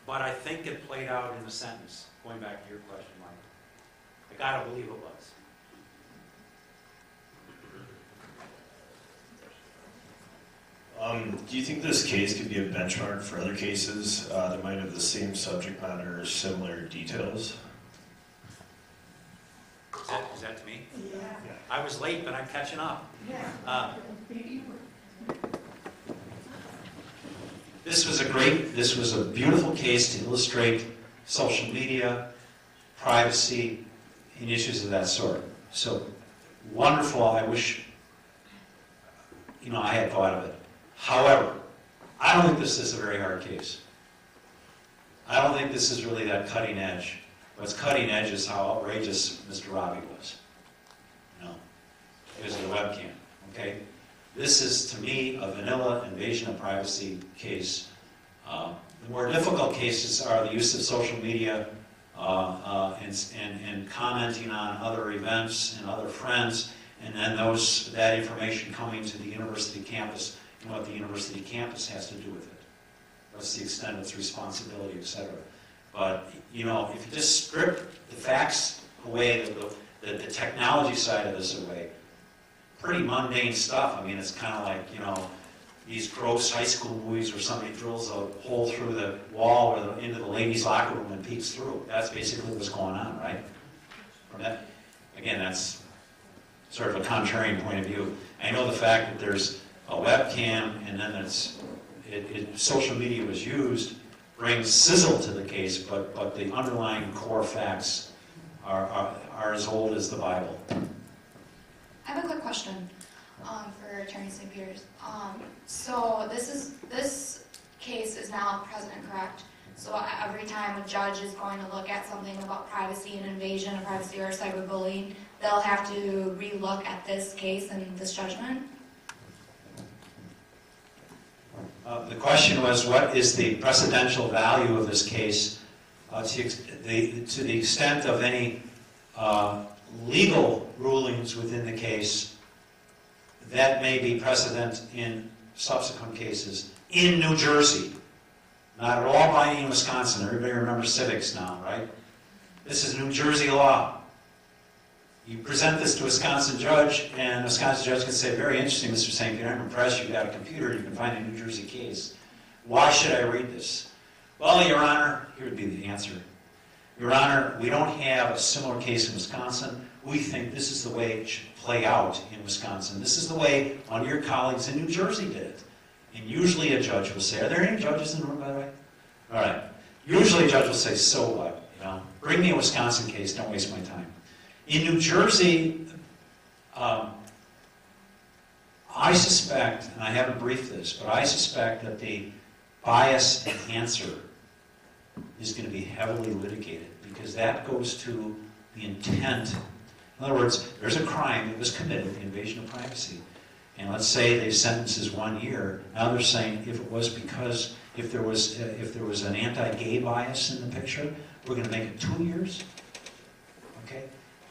But I think it played out in the sentence, going back to your question, Mike. I gotta believe it was. Do you think this case could be a benchmark for other cases that might have the same subject matter or similar details? Is that to me? Yeah. I was late, but I'm catching up. Yeah. This was a beautiful case to illustrate social media, privacy, and issues of that sort. So wonderful. I wish, I had thought of it. However, I don't think this is a very hard case. I don't think this is really that cutting edge. What's cutting edge is how outrageous Mr. Robbie was. Because of the webcam, okay? This is, to me, a vanilla invasion of privacy case. The more difficult cases are the use of social media and commenting on other events and other friends, and then that information coming to the university campus and what the university campus has to do with it. What's the extent of its responsibility, etc. But, if you just strip the facts away, the technology side of this away, pretty mundane stuff. I mean, it's kind of like, these gross high school movies where somebody drills a hole through the wall or into the ladies' locker room and peeks through. That's basically what's going on, right? From that, again, that's sort of a contrarian point of view. I know the fact that there's a webcam and then social media was used brings sizzle to the case, but the underlying core facts are as old as the Bible. I have a quick question for Attorney St. Peters. So this case is now precedent, correct? So every time a judge is going to look at something about privacy and invasion of privacy or cyberbullying, they'll have to re-look at this case and this judgment? The question was, what is the precedential value of this case to the extent of any legal rulings within the case that may be precedent in subsequent cases in New Jersey. Not at all binding in Wisconsin. Everybody remembers civics now, right? This is New Jersey law. You present this to a Wisconsin judge, and a Wisconsin judge can say, very interesting, Mr. St. Peter, I'm impressed you've got a computer, you can find a New Jersey case. Why should I read this? Well, Your Honor, here would be the answer. Your Honor, we don't have a similar case in Wisconsin. We think this is the way it should play out in Wisconsin. This is the way one of your colleagues in New Jersey did it. And usually a judge will say, are there any judges in the room, by the way? All right. Usually a judge will say, so what? Bring me a Wisconsin case, don't waste my time. In New Jersey, I suspect, and I haven't briefed this, but I suspect that the bias enhancer is going to be heavily litigated because that goes to the intent. In other words, there's a crime that was committed, the invasion of privacy. And let's say the sentence is 1 year. Now they're saying if it was because, if there was an anti-gay bias in the picture, we're going to make it 2 years? Okay?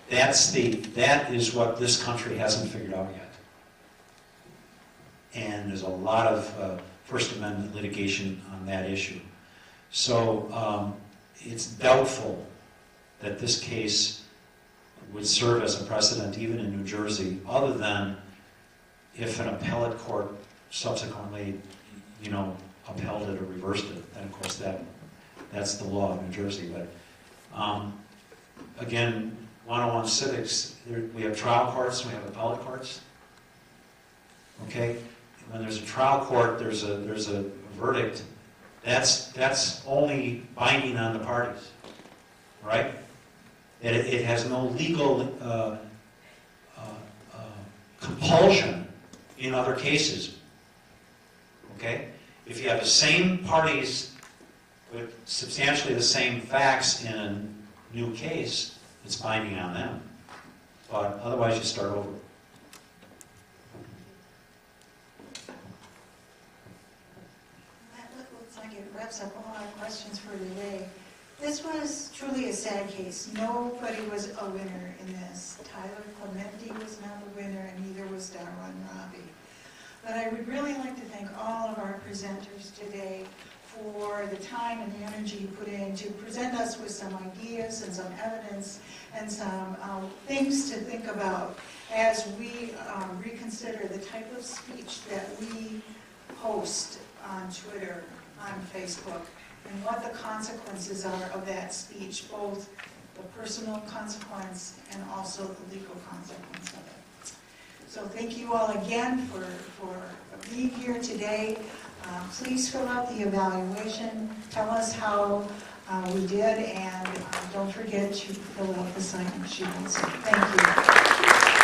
That is what this country hasn't figured out yet. And there's a lot of First Amendment litigation on that issue. So it's doubtful that this case would serve as a precedent even in New Jersey, other than if an appellate court subsequently, upheld it or reversed it. Then, of course, that's the law of New Jersey. But again, 101 civics, we have trial courts and we have appellate courts. Okay? When there's a trial court, there's a verdict. That's only binding on the parties, right? It has no legal compulsion in other cases. Okay? If you have the same parties with substantially the same facts in a new case, it's binding on them. But otherwise, you start over. That looks like it wraps up all our questions for today. This was truly a sad case. Nobody was a winner in this. Tyler Clementi was not the winner, and neither was Darwin Robbie. But I would really like to thank all of our presenters today for the time and the energy you put in to present us with some ideas and some evidence and some things to think about as we reconsider the type of speech that we post on Twitter, on Facebook, and what the consequences are of that speech, both the personal consequence and also the legal consequence of it. So thank you all again for being here today. Please fill out the evaluation. Tell us how we did, and don't forget to fill out the sign-in sheet also. Thank you.